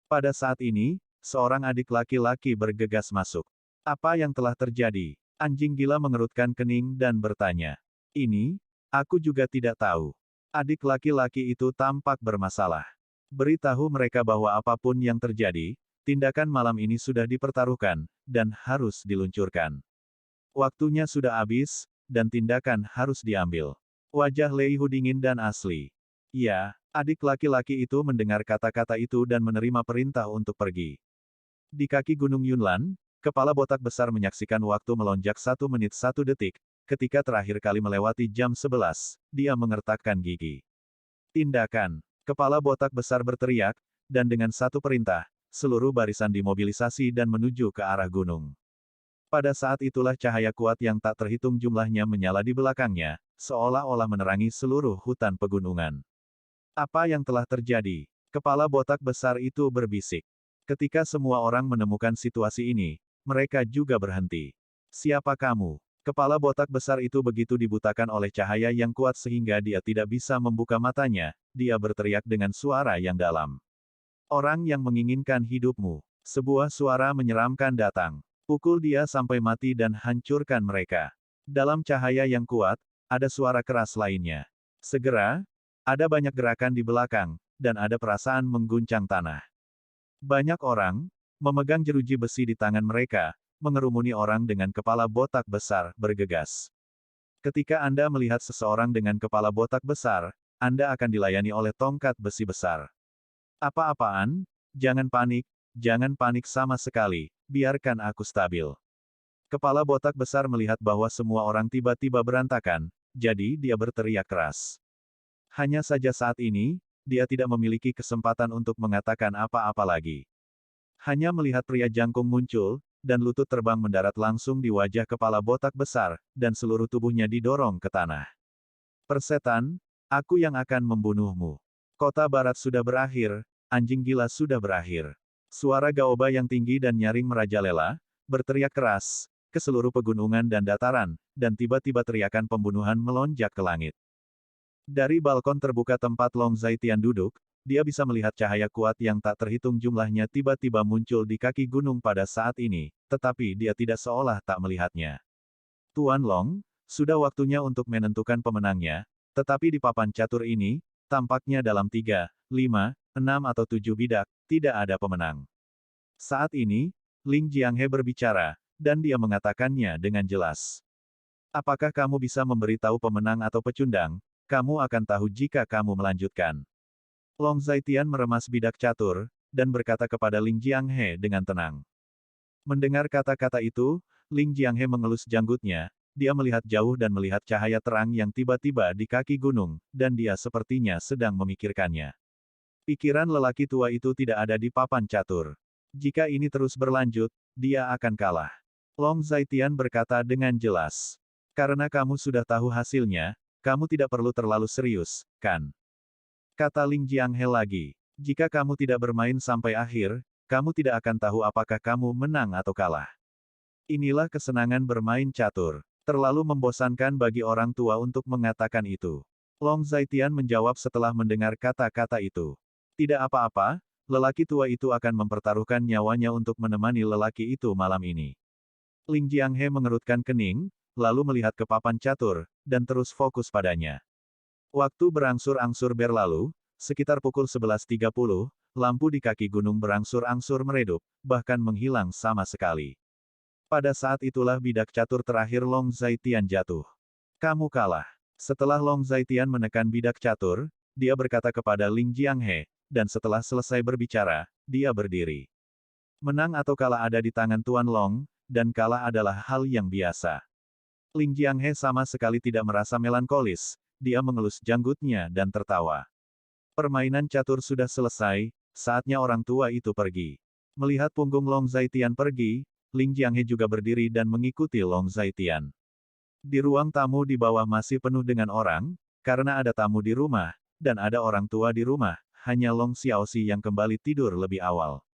Pada saat ini, seorang adik laki-laki bergegas masuk. Apa yang telah terjadi? Anjing gila mengerutkan kening dan bertanya. Ini, aku juga tidak tahu. Adik laki-laki itu tampak bermasalah. Beritahu mereka bahwa apapun yang terjadi, tindakan malam ini sudah dipertaruhkan, dan harus diluncurkan. Waktunya sudah habis, dan tindakan harus diambil. Wajah Lei Hu dingin dan asli. Ya, adik laki-laki itu mendengar kata-kata itu dan menerima perintah untuk pergi. Di kaki Gunung Yunlan, kepala botak besar menyaksikan waktu melonjak 1 menit 1 detik, ketika terakhir kali melewati jam 11, dia mengertakkan gigi. Tindakan. Kepala botak besar berteriak, dan dengan satu perintah, seluruh barisan dimobilisasi dan menuju ke arah gunung. Pada saat itulah cahaya kuat yang tak terhitung jumlahnya menyala di belakangnya, seolah-olah menerangi seluruh hutan pegunungan. Apa yang telah terjadi? Kepala botak besar itu berbisik. Ketika semua orang menemukan situasi ini, mereka juga berhenti. Siapa kamu? Kepala botak besar itu begitu dibutakan oleh cahaya yang kuat sehingga dia tidak bisa membuka matanya, dia berteriak dengan suara yang dalam. Orang yang menginginkan hidupmu. Sebuah suara menyeramkan datang. Pukul dia sampai mati dan hancurkan mereka. Dalam cahaya yang kuat, ada suara keras lainnya. Segera, ada banyak gerakan di belakang, dan ada perasaan mengguncang tanah. Banyak orang, memegang jeruji besi di tangan mereka, mengerumuni orang dengan kepala botak besar, bergegas. Ketika Anda melihat seseorang dengan kepala botak besar, Anda akan dilayani oleh tongkat besi besar. Apa-apaan? Jangan panik sama sekali, biarkan aku stabil. Kepala botak besar melihat bahwa semua orang tiba-tiba berantakan, jadi dia berteriak keras. Hanya saja saat ini, dia tidak memiliki kesempatan untuk mengatakan apa-apa lagi. Hanya melihat pria jangkung muncul, dan lutut terbang mendarat langsung di wajah kepala botak besar, dan seluruh tubuhnya didorong ke tanah. Persetan, aku yang akan membunuhmu. Kota barat sudah berakhir, anjing gila sudah berakhir. Suara Gaoba yang tinggi dan nyaring merajalela, berteriak keras, ke seluruh pegunungan dan dataran, dan tiba-tiba teriakan pembunuhan melonjak ke langit. Dari balkon terbuka tempat Long Zaitian duduk, dia bisa melihat cahaya kuat yang tak terhitung jumlahnya tiba-tiba muncul di kaki gunung pada saat ini, tetapi dia tidak seolah tak melihatnya. Tuan Long, sudah waktunya untuk menentukan pemenangnya, tetapi di papan catur ini, tampaknya dalam 3, 5, 6 atau 7 bidak, tidak ada pemenang. Saat ini, Ling Jianghe berbicara, dan dia mengatakannya dengan jelas. Apakah kamu bisa memberitahu pemenang atau pecundang? Kamu akan tahu jika kamu melanjutkan. Long Zaitian meremas bidak catur, dan berkata kepada Ling Jianghe dengan tenang. Mendengar kata-kata itu, Ling Jianghe mengelus janggutnya, dia melihat jauh dan melihat cahaya terang yang tiba-tiba di kaki gunung, dan dia sepertinya sedang memikirkannya. Pikiran lelaki tua itu tidak ada di papan catur. Jika ini terus berlanjut, dia akan kalah. Long Zaitian berkata dengan jelas. Karena kamu sudah tahu hasilnya, kamu tidak perlu terlalu serius, kan? Kata Ling Jianghe lagi. Jika kamu tidak bermain sampai akhir, kamu tidak akan tahu apakah kamu menang atau kalah. Inilah kesenangan bermain catur. Terlalu membosankan bagi orang tua untuk mengatakan itu. Long Zaitian menjawab setelah mendengar kata-kata itu. Tidak apa-apa, lelaki tua itu akan mempertaruhkan nyawanya untuk menemani lelaki itu malam ini. Ling Jianghe mengerutkan kening, lalu melihat ke papan catur, dan terus fokus padanya. Waktu berangsur-angsur berlalu, sekitar pukul 11.30, lampu di kaki gunung berangsur-angsur meredup, bahkan menghilang sama sekali. Pada saat itulah bidak catur terakhir Long Zaitian jatuh. Kamu kalah. Setelah Long Zaitian menekan bidak catur, dia berkata kepada Ling Jianghe, dan setelah selesai berbicara, dia berdiri. Menang atau kalah ada di tangan Tuan Long, dan kalah adalah hal yang biasa. Ling Jianghe sama sekali tidak merasa melankolis, dia mengelus janggutnya dan tertawa. Permainan catur sudah selesai, saatnya orang tua itu pergi. Melihat punggung Long Zaitian pergi, Ling Jianghe juga berdiri dan mengikuti Long Zaitian. Di ruang tamu di bawah masih penuh dengan orang, karena ada tamu di rumah, dan ada orang tua di rumah, hanya Long Xiaoxi yang kembali tidur lebih awal.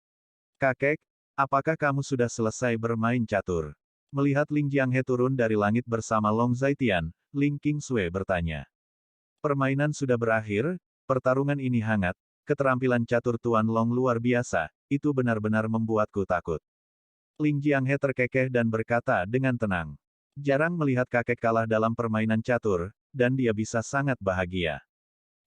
Kakek, apakah kamu sudah selesai bermain catur? Melihat Ling Jianghe turun dari langit bersama Long Zaitian, Ling Qingsui bertanya. Permainan sudah berakhir, pertarungan ini hangat, keterampilan catur Tuan Long luar biasa, itu benar-benar membuatku takut. Ling Jianghe terkekeh dan berkata dengan tenang. Jarang melihat kakek kalah dalam permainan catur, dan dia bisa sangat bahagia.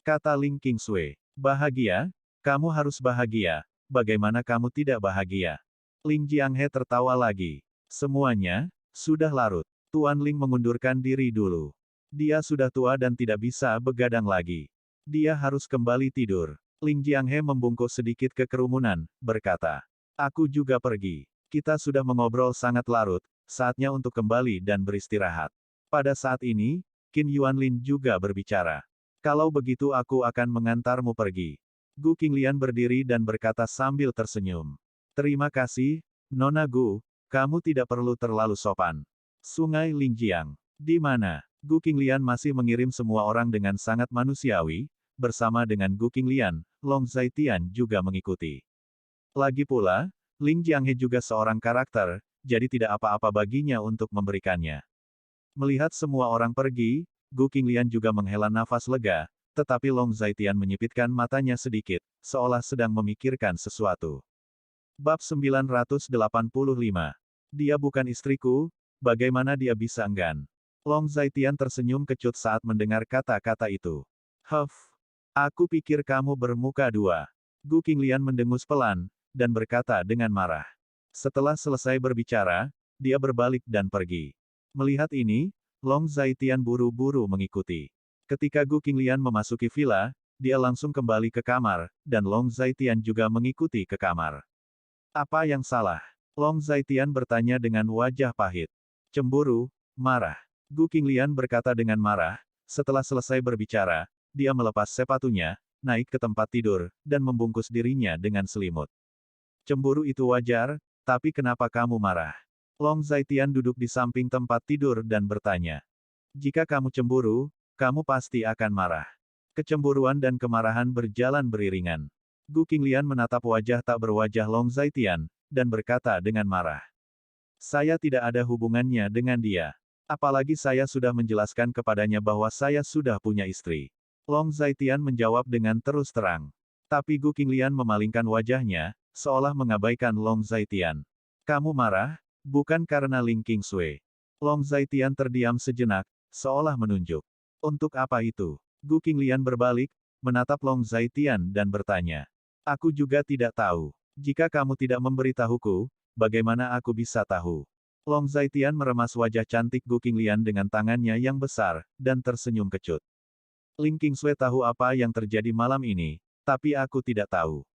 Kata Ling Qingsui. Bahagia? Kamu harus bahagia, bagaimana kamu tidak bahagia? Ling Jianghe tertawa lagi. Semuanya, sudah larut. Tuan Ling mengundurkan diri dulu. Dia sudah tua dan tidak bisa begadang lagi. Dia harus kembali tidur. Ling Jianghe membungkuk sedikit ke kerumunan, berkata. Aku juga pergi. Kita sudah mengobrol sangat larut, saatnya untuk kembali dan beristirahat. Pada saat ini, Qin Yuanlin juga berbicara. Kalau begitu aku akan mengantarmu pergi. Gu Qinglian berdiri dan berkata sambil tersenyum. Terima kasih, Nona Gu, kamu tidak perlu terlalu sopan. Sungai Lingjiang. Di mana? Gu Qinglian masih mengirim semua orang dengan sangat manusiawi, bersama dengan Gu Qinglian, Long Zaitian juga mengikuti. Lagi pula, Ling Jianghe juga seorang karakter, jadi tidak apa-apa baginya untuk memberikannya. Melihat semua orang pergi, Gu Qinglian juga menghela nafas lega, tetapi Long Zaitian menyipitkan matanya sedikit, seolah sedang memikirkan sesuatu. Bab 985. Dia bukan istriku, bagaimana dia bisa enggan? Long Zaitian tersenyum kecut saat mendengar kata-kata itu. Huff, aku pikir kamu bermuka dua. Gu Qinglian mendengus pelan, dan berkata dengan marah. Setelah selesai berbicara, dia berbalik dan pergi. Melihat ini, Long Zaitian buru-buru mengikuti. Ketika Gu Qinglian memasuki villa, dia langsung kembali ke kamar, dan Long Zaitian juga mengikuti ke kamar. Apa yang salah? Long Zaitian bertanya dengan wajah pahit. Cemburu, marah. Gu Qinglian berkata dengan marah, setelah selesai berbicara, dia melepas sepatunya, naik ke tempat tidur, dan membungkus dirinya dengan selimut. Cemburu itu wajar, tapi kenapa kamu marah? Long Zaitian duduk di samping tempat tidur dan bertanya. Jika kamu cemburu, kamu pasti akan marah. Kecemburuan dan kemarahan berjalan beriringan. Gu Qinglian menatap wajah tak berwajah Long Zaitian, dan berkata dengan marah. Saya tidak ada hubungannya dengan dia. Apalagi saya sudah menjelaskan kepadanya bahwa saya sudah punya istri. Long Zaitian menjawab dengan terus terang. Tapi Gu Qinglian memalingkan wajahnya, seolah mengabaikan Long Zaitian. Kamu marah? Bukan karena Ling Qingsui. Long Zaitian terdiam sejenak, seolah menunjuk. Untuk apa itu? Gu Qinglian berbalik, menatap Long Zaitian dan bertanya. Aku juga tidak tahu. Jika kamu tidak memberitahuku, bagaimana aku bisa tahu? Long Zaitian meremas wajah cantik Gu Qinglian dengan tangannya yang besar, dan tersenyum kecut. Ling Qingsui tahu apa yang terjadi malam ini, tapi aku tidak tahu.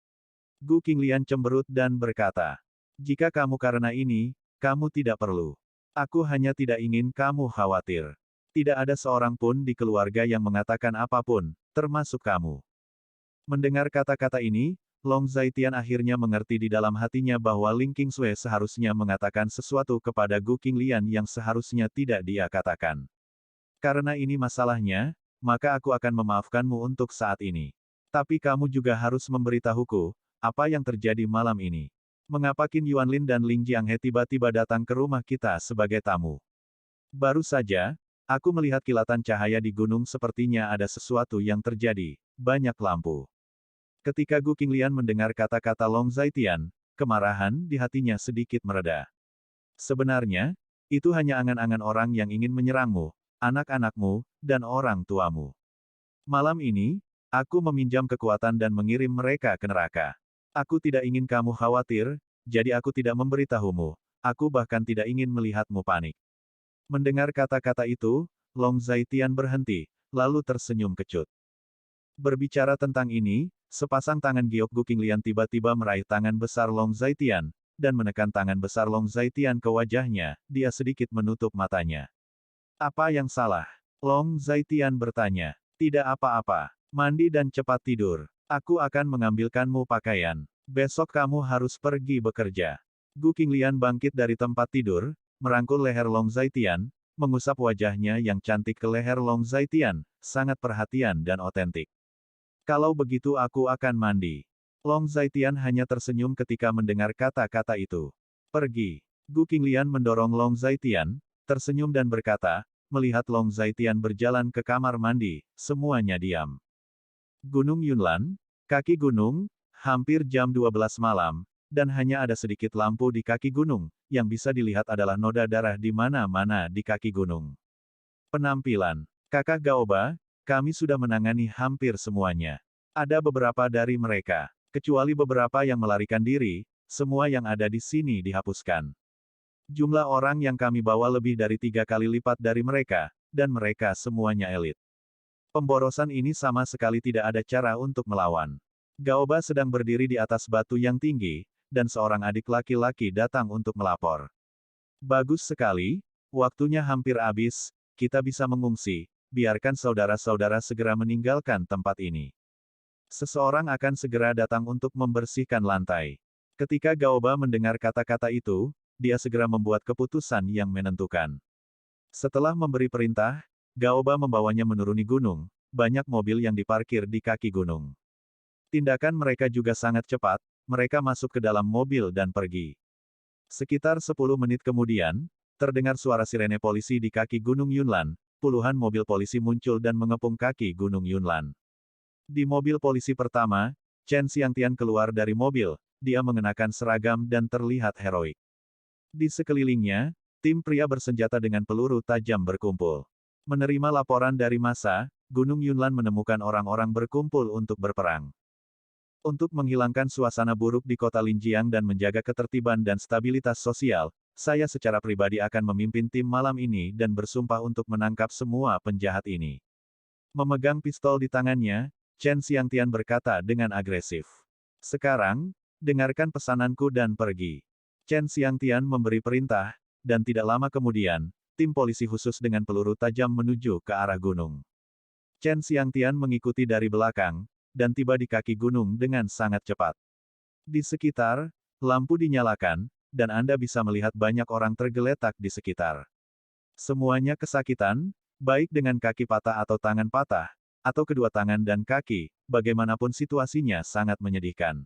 Gu Qinglian cemberut dan berkata. Jika kamu karena ini, kamu tidak perlu. Aku hanya tidak ingin kamu khawatir. Tidak ada seorang pun di keluarga yang mengatakan apapun, termasuk kamu. Mendengar kata-kata ini, Long Zaitian akhirnya mengerti di dalam hatinya bahwa Ling Qingsui seharusnya mengatakan sesuatu kepada Gu Qinglian yang seharusnya tidak dia katakan. Karena ini masalahnya, maka aku akan memaafkanmu untuk saat ini. Tapi kamu juga harus memberitahuku, apa yang terjadi malam ini. Mengapa Qin Yuanlin dan Ling Jianghe tiba-tiba datang ke rumah kita sebagai tamu? Baru saja, aku melihat kilatan cahaya di gunung sepertinya ada sesuatu yang terjadi, banyak lampu. Ketika Gu Qinglian mendengar kata-kata Long Zaitian, kemarahan di hatinya sedikit mereda. Sebenarnya, itu hanya angan-angan orang yang ingin menyerangmu, anak-anakmu, dan orang tuamu. Malam ini, aku meminjam kekuatan dan mengirim mereka ke neraka. Aku tidak ingin kamu khawatir, jadi aku tidak memberitahumu. Aku bahkan tidak ingin melihatmu panik. Mendengar kata-kata itu, Long Zaitian berhenti, lalu tersenyum kecut. Berbicara tentang ini, sepasang tangan giok Gu Qinglian tiba-tiba meraih tangan besar Long Zaitian, dan menekan tangan besar Long Zaitian ke wajahnya, dia sedikit menutup matanya. Apa yang salah? Long Zaitian bertanya. Tidak apa-apa. Mandi dan cepat tidur. Aku akan mengambilkanmu pakaian. Besok kamu harus pergi bekerja. Gu Qinglian bangkit dari tempat tidur, merangkul leher Long Zaitian, mengusap wajahnya yang cantik ke leher Long Zaitian, sangat perhatian dan otentik. Kalau begitu aku akan mandi. Long Zaitian hanya tersenyum ketika mendengar kata-kata itu. Pergi. Gu Qinglian mendorong Long Zaitian, tersenyum dan berkata, melihat Long Zaitian berjalan ke kamar mandi, semuanya diam. Gunung Yunlan, kaki gunung, hampir jam 12 malam, dan hanya ada sedikit lampu di kaki gunung, yang bisa dilihat adalah noda darah di mana-mana di kaki gunung. Penampilan. Kakak Gaoba, kami sudah menangani hampir semuanya. Ada beberapa dari mereka. Kecuali beberapa yang melarikan diri, semua yang ada di sini dihapuskan. Jumlah orang yang kami bawa lebih dari 3 kali lipat dari mereka, dan mereka semuanya elit. Pemborosan ini sama sekali tidak ada cara untuk melawan. Gaoba sedang berdiri di atas batu yang tinggi, dan seorang adik laki-laki datang untuk melapor. Bagus sekali, waktunya hampir habis, kita bisa mengungsi, biarkan saudara-saudara segera meninggalkan tempat ini. Seseorang akan segera datang untuk membersihkan lantai. Ketika Gaoba mendengar kata-kata itu, dia segera membuat keputusan yang menentukan. Setelah memberi perintah, Gaoba membawanya menuruni gunung, banyak mobil yang diparkir di kaki gunung. Tindakan mereka juga sangat cepat, mereka masuk ke dalam mobil dan pergi. Sekitar 10 menit kemudian, terdengar suara sirene polisi di kaki Gunung Yunlan, puluhan mobil polisi muncul dan mengepung kaki Gunung Yunlan. Di mobil polisi pertama, Chen Xiangtian keluar dari mobil, dia mengenakan seragam dan terlihat heroik. Di sekelilingnya, tim pria bersenjata dengan peluru tajam berkumpul. Menerima laporan dari massa, Gunung Yunlan menemukan orang-orang berkumpul untuk berperang. Untuk menghilangkan suasana buruk di kota Linjiang dan menjaga ketertiban dan stabilitas sosial, saya secara pribadi akan memimpin tim malam ini dan bersumpah untuk menangkap semua penjahat ini. Memegang pistol di tangannya, Chen Xiangtian berkata dengan agresif. Sekarang, dengarkan pesananku dan pergi. Chen Xiangtian memberi perintah, dan tidak lama kemudian, tim polisi khusus dengan peluru tajam menuju ke arah gunung. Chen Xiangtian mengikuti dari belakang, dan tiba di kaki gunung dengan sangat cepat. Di sekitar, lampu dinyalakan, dan Anda bisa melihat banyak orang tergeletak di sekitar. Semuanya kesakitan, baik dengan kaki patah atau tangan patah, atau kedua tangan dan kaki, bagaimanapun situasinya sangat menyedihkan.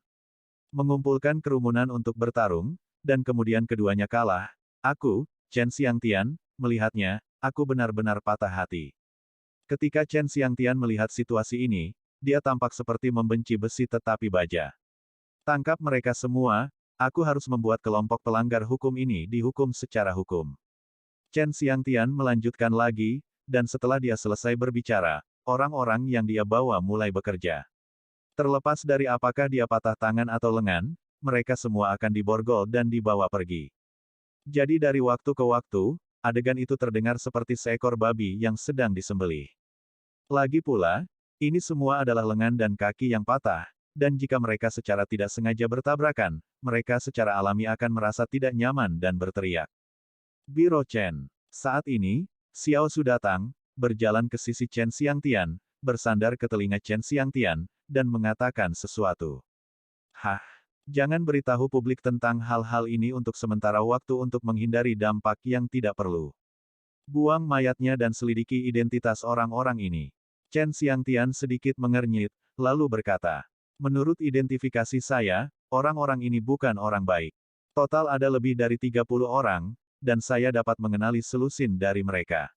Mengumpulkan kerumunan untuk bertarung, dan kemudian keduanya kalah, aku, Chen Xiangtian, melihatnya, aku benar-benar patah hati. Ketika Chen Xiangtian melihat situasi ini, dia tampak seperti membenci besi tetapi baja. Tangkap mereka semua, aku harus membuat kelompok pelanggar hukum ini dihukum secara hukum. Chen Xiangtian melanjutkan lagi, dan setelah dia selesai berbicara, orang-orang yang dia bawa mulai bekerja. Terlepas dari apakah dia patah tangan atau lengan, mereka semua akan diborgol dan dibawa pergi. Jadi dari waktu ke waktu, adegan itu terdengar seperti seekor babi yang sedang disembelih. Lagi pula, ini semua adalah lengan dan kaki yang patah, dan jika mereka secara tidak sengaja bertabrakan, mereka secara alami akan merasa tidak nyaman dan berteriak. Biro Chen. Saat ini, Xiao Su datang, berjalan ke sisi Chen Xiangtian, bersandar ke telinga Chen Xiangtian, dan mengatakan sesuatu. Hah? Jangan beritahu publik tentang hal-hal ini untuk sementara waktu untuk menghindari dampak yang tidak perlu. Buang mayatnya dan selidiki identitas orang-orang ini. Chen Xiangtian sedikit mengernyit, lalu berkata, menurut identifikasi saya, orang-orang ini bukan orang baik. Total ada lebih dari 30 orang, dan saya dapat mengenali selusin dari mereka.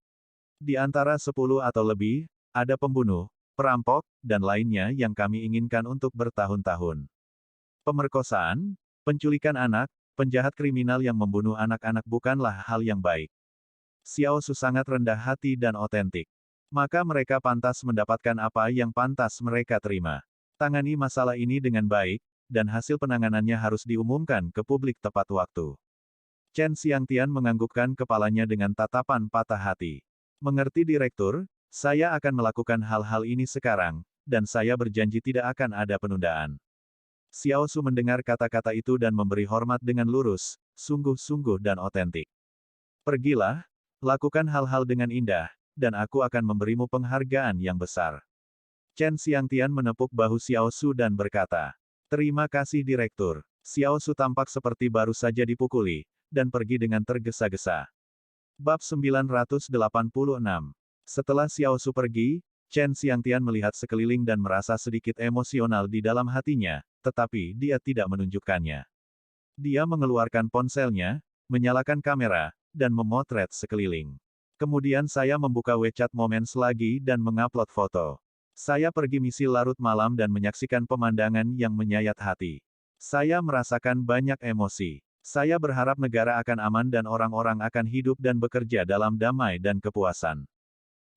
Di antara 10 atau lebih, ada pembunuh, perampok, dan lainnya yang kami inginkan untuk bertahun-tahun. Pemerkosaan, penculikan anak, penjahat kriminal yang membunuh anak-anak bukanlah hal yang baik. Xiao Su sangat rendah hati dan otentik. Maka mereka pantas mendapatkan apa yang pantas mereka terima. Tangani masalah ini dengan baik, dan hasil penanganannya harus diumumkan ke publik tepat waktu. Chen Xiangtian menganggukkan kepalanya dengan tatapan patah hati. Mengerti Direktur, saya akan melakukan hal-hal ini sekarang, dan saya berjanji tidak akan ada penundaan. Xiao Su mendengar kata-kata itu dan memberi hormat dengan lurus, sungguh-sungguh dan otentik. Pergilah, lakukan hal-hal dengan indah, dan aku akan memberimu penghargaan yang besar. Chen Xiangtian menepuk bahu Xiao Su dan berkata, terima kasih Direktur. Xiao Su tampak seperti baru saja dipukuli, dan pergi dengan tergesa-gesa. Bab 986. Setelah Xiao Su pergi, Chen Xiangtian melihat sekeliling dan merasa sedikit emosional di dalam hatinya, tetapi dia tidak menunjukkannya. Dia mengeluarkan ponselnya, menyalakan kamera, dan memotret sekeliling. Kemudian saya membuka WeChat Moments lagi dan mengupload foto. Saya pergi misi larut malam dan menyaksikan pemandangan yang menyayat hati. Saya merasakan banyak emosi. Saya berharap negara akan aman dan orang-orang akan hidup dan bekerja dalam damai dan kepuasan.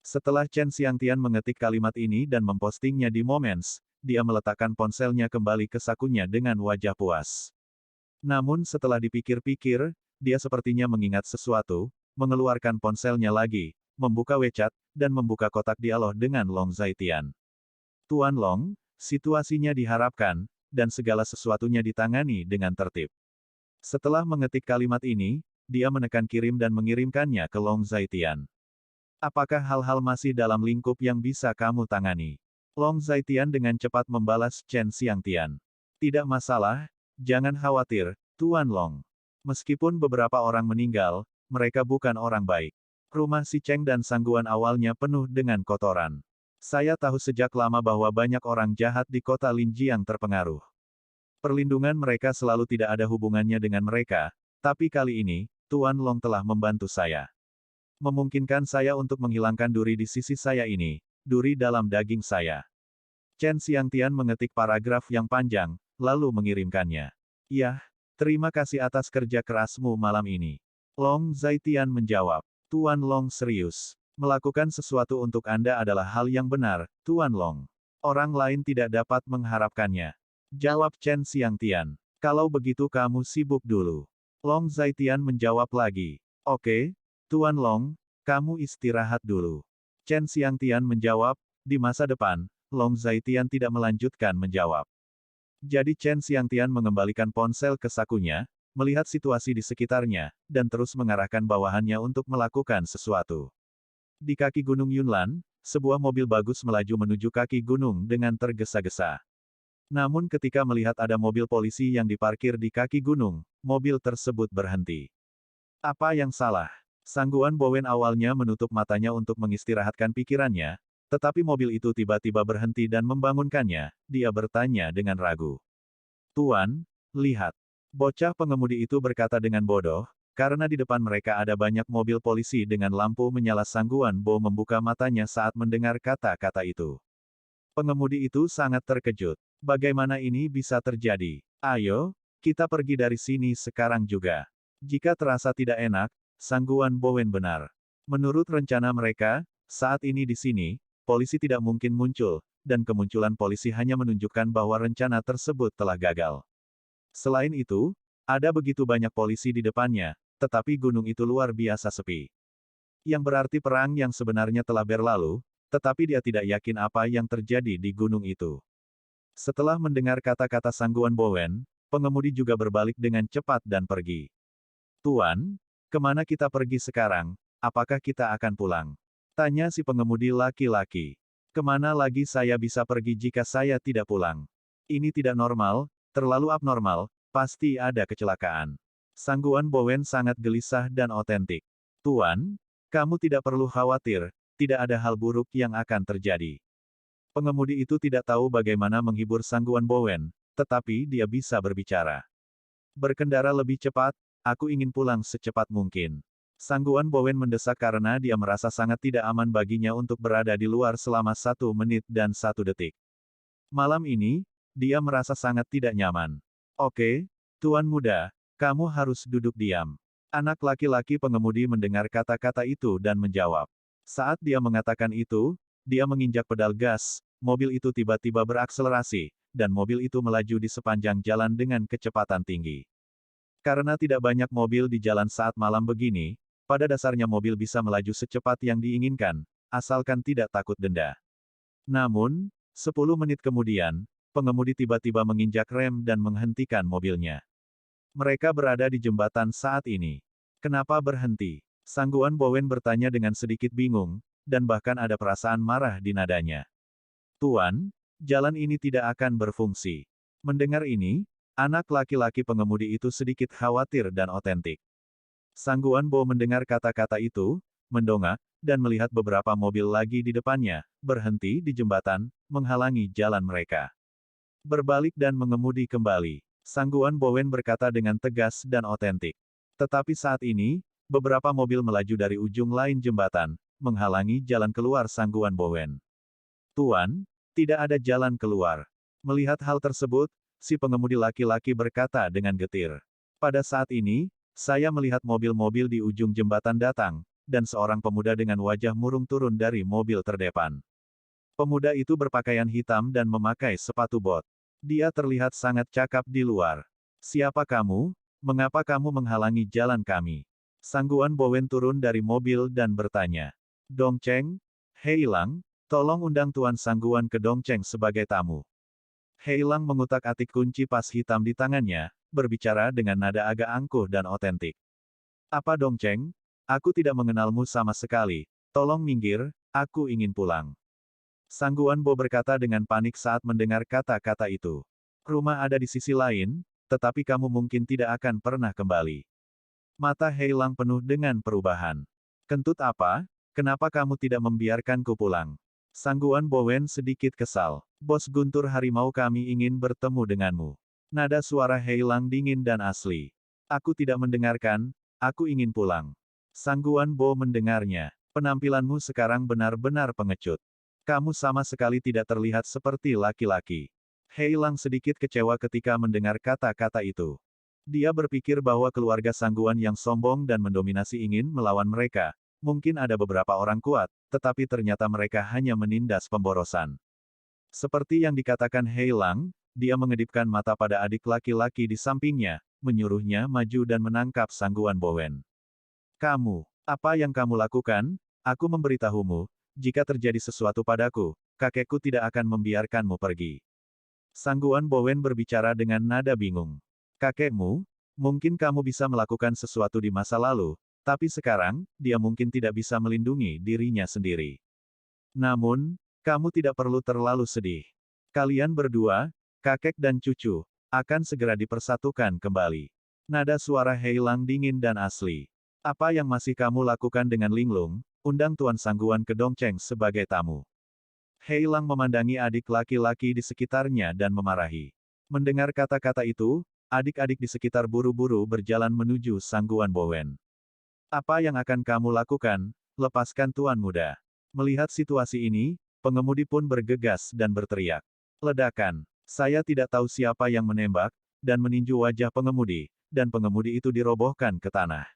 Setelah Chen Xiangtian mengetik kalimat ini dan mempostingnya di Moments, dia meletakkan ponselnya kembali ke sakunya dengan wajah puas. Namun setelah dipikir-pikir, dia sepertinya mengingat sesuatu, mengeluarkan ponselnya lagi, membuka WeChat, dan membuka kotak dialog dengan Long Zaitian. Tuan Long, situasinya diharapkan, dan segala sesuatunya ditangani dengan tertib. Setelah mengetik kalimat ini, dia menekan kirim dan mengirimkannya ke Long Zaitian. Apakah hal-hal masih dalam lingkup yang bisa kamu tangani? Long Zaitian dengan cepat membalas Chen Xiangtian. Tidak masalah, jangan khawatir, Tuan Long. Meskipun beberapa orang meninggal, mereka bukan orang baik. Rumah si Cheng dan Sangguan awalnya penuh dengan kotoran. Saya tahu sejak lama bahwa banyak orang jahat di kota Linjiang terpengaruh. Perlindungan mereka selalu tidak ada hubungannya dengan mereka, tapi kali ini, Tuan Long telah membantu saya. Memungkinkan saya untuk menghilangkan duri di sisi saya ini, duri dalam daging saya. Chen Xiangtian mengetik paragraf yang panjang, lalu mengirimkannya. Yah, terima kasih atas kerja kerasmu malam ini. Long Zaitian menjawab, Tuan Long serius. Melakukan sesuatu untuk Anda adalah hal yang benar, Tuan Long. Orang lain tidak dapat mengharapkannya. Jawab Chen Xiangtian. Kalau begitu kamu sibuk dulu. Long Zaitian menjawab lagi. Oke, Tuan Long, kamu istirahat dulu. Chen Xiangtian menjawab, di masa depan, Long Zaitian tidak melanjutkan menjawab. Jadi Chen Xiangtian mengembalikan ponsel ke sakunya, melihat situasi di sekitarnya, dan terus mengarahkan bawahannya untuk melakukan sesuatu. Di kaki Gunung Yunlan, sebuah mobil bagus melaju menuju kaki gunung dengan tergesa-gesa. Namun ketika melihat ada mobil polisi yang diparkir di kaki gunung, mobil tersebut berhenti. Apa yang salah? Sangguan Bowen awalnya menutup matanya untuk mengistirahatkan pikirannya, tetapi mobil itu tiba-tiba berhenti dan membangunkannya, dia bertanya dengan ragu. Tuan, lihat. Bocah pengemudi itu berkata dengan bodoh, karena di depan mereka ada banyak mobil polisi dengan lampu menyala. Sangguan Bo membuka matanya saat mendengar kata-kata itu. Pengemudi itu sangat terkejut. Bagaimana ini bisa terjadi? Ayo, kita pergi dari sini sekarang juga. Jika terasa tidak enak, Sangguan Bowen benar. Menurut rencana mereka, saat ini di sini, polisi tidak mungkin muncul, dan kemunculan polisi hanya menunjukkan bahwa rencana tersebut telah gagal. Selain itu, ada begitu banyak polisi di depannya, tetapi gunung itu luar biasa sepi. Yang berarti perang yang sebenarnya telah berlalu, tetapi dia tidak yakin apa yang terjadi di gunung itu. Setelah mendengar kata-kata Sangguan Bowen, pengemudi juga berbalik dengan cepat dan pergi. Tuan, kemana kita pergi sekarang? Apakah kita akan pulang? Tanya si pengemudi laki-laki. Kemana lagi saya bisa pergi jika saya tidak pulang? Ini tidak normal, terlalu abnormal, pasti ada kecelakaan. Sangguan Bowen sangat gelisah dan otentik. Tuan, kamu tidak perlu khawatir, tidak ada hal buruk yang akan terjadi. Pengemudi itu tidak tahu bagaimana menghibur Sangguan Bowen, tetapi dia bisa berbicara. Berkendara lebih cepat, aku ingin pulang secepat mungkin. Sangguan Bowen mendesak karena dia merasa sangat tidak aman baginya untuk berada di luar selama 1 menit dan 1 detik. Malam ini, dia merasa sangat tidak nyaman. Oke, Tuan Muda, kamu harus duduk diam. Anak laki-laki pengemudi mendengar kata-kata itu dan menjawab. Saat dia mengatakan itu, dia menginjak pedal gas, mobil itu tiba-tiba berakselerasi, dan mobil itu melaju di sepanjang jalan dengan kecepatan tinggi. Karena tidak banyak mobil di jalan saat malam begini, pada dasarnya mobil bisa melaju secepat yang diinginkan, asalkan tidak takut denda. Namun, 10 menit kemudian, pengemudi tiba-tiba menginjak rem dan menghentikan mobilnya. Mereka berada di jembatan saat ini. Kenapa berhenti? Sangguan Bowen bertanya dengan sedikit bingung, dan bahkan ada perasaan marah di nadanya. Tuan, jalan ini tidak akan berfungsi. Mendengar ini, anak laki-laki pengemudi itu sedikit khawatir dan otentik. Sangguan Bo mendengar kata-kata itu, mendongak, dan melihat beberapa mobil lagi di depannya, berhenti di jembatan, menghalangi jalan mereka. Berbalik dan mengemudi kembali. Sangguan Bowen berkata dengan tegas dan otentik. Tetapi saat ini, beberapa mobil melaju dari ujung lain jembatan, menghalangi jalan keluar Sangguan Bowen. Tuan, tidak ada jalan keluar. Melihat hal tersebut, si pengemudi laki-laki berkata dengan getir. Pada saat ini, saya melihat mobil-mobil di ujung jembatan datang, dan seorang pemuda dengan wajah murung turun dari mobil terdepan. Pemuda itu berpakaian hitam dan memakai sepatu bot. Dia terlihat sangat cakap di luar. Siapa kamu? Mengapa kamu menghalangi jalan kami? Sangguan Bowen turun dari mobil dan bertanya. Dongcheng? Hei Lang, tolong undang Tuan Sangguan ke Dongcheng sebagai tamu. Hei Lang mengutak-atik kunci pas hitam di tangannya, berbicara dengan nada agak angkuh dan otentik. Apa Dongcheng? Aku tidak mengenalmu sama sekali. Tolong minggir, aku ingin pulang. Sangguan Bo berkata dengan panik saat mendengar kata-kata itu. Rumah ada di sisi lain, tetapi kamu mungkin tidak akan pernah kembali. Mata Hei Lang penuh dengan perubahan. Kentut apa? Kenapa kamu tidak membiarkanku pulang? Sangguan Bowen sedikit kesal. Bos guntur harimau kami ingin bertemu denganmu. Nada suara Hei Lang dingin dan asli. Aku tidak mendengarkan, aku ingin pulang. Sangguan Bo mendengarnya. Penampilanmu sekarang benar-benar pengecut. Kamu sama sekali tidak terlihat seperti laki-laki. Hei Lang sedikit kecewa ketika mendengar kata-kata itu. Dia berpikir bahwa keluarga Sangguan yang sombong dan mendominasi ingin melawan mereka. Mungkin ada beberapa orang kuat, tetapi ternyata mereka hanya menindas pemborosan. Seperti yang dikatakan Hei Lang, dia mengedipkan mata pada adik laki-laki di sampingnya, menyuruhnya maju dan menangkap Sangguan Bowen. Kamu, apa yang kamu lakukan? Aku memberitahumu, jika terjadi sesuatu padaku, kakekku tidak akan membiarkanmu pergi. Sangguan Bowen berbicara dengan nada bingung. Kakekmu? Mungkin kamu bisa melakukan sesuatu di masa lalu, tapi sekarang, dia mungkin tidak bisa melindungi dirinya sendiri. Namun, kamu tidak perlu terlalu sedih. Kalian berdua, kakek dan cucu, akan segera dipersatukan kembali. Nada suara Hei Lang dingin dan asli. Apa yang masih kamu lakukan dengan Linglung? Undang Tuan Sangguan ke Dongcheng sebagai tamu. Hei Lang memandangi adik laki-laki di sekitarnya dan memarahi. Mendengar kata-kata itu, adik-adik di sekitar buru-buru berjalan menuju Sangguan Bowen. Apa yang akan kamu lakukan? Lepaskan Tuan Muda. Melihat situasi ini, pengemudi pun bergegas dan berteriak. Ledakan. Saya tidak tahu siapa yang menembak, dan meninju wajah pengemudi, dan pengemudi itu dirobohkan ke tanah.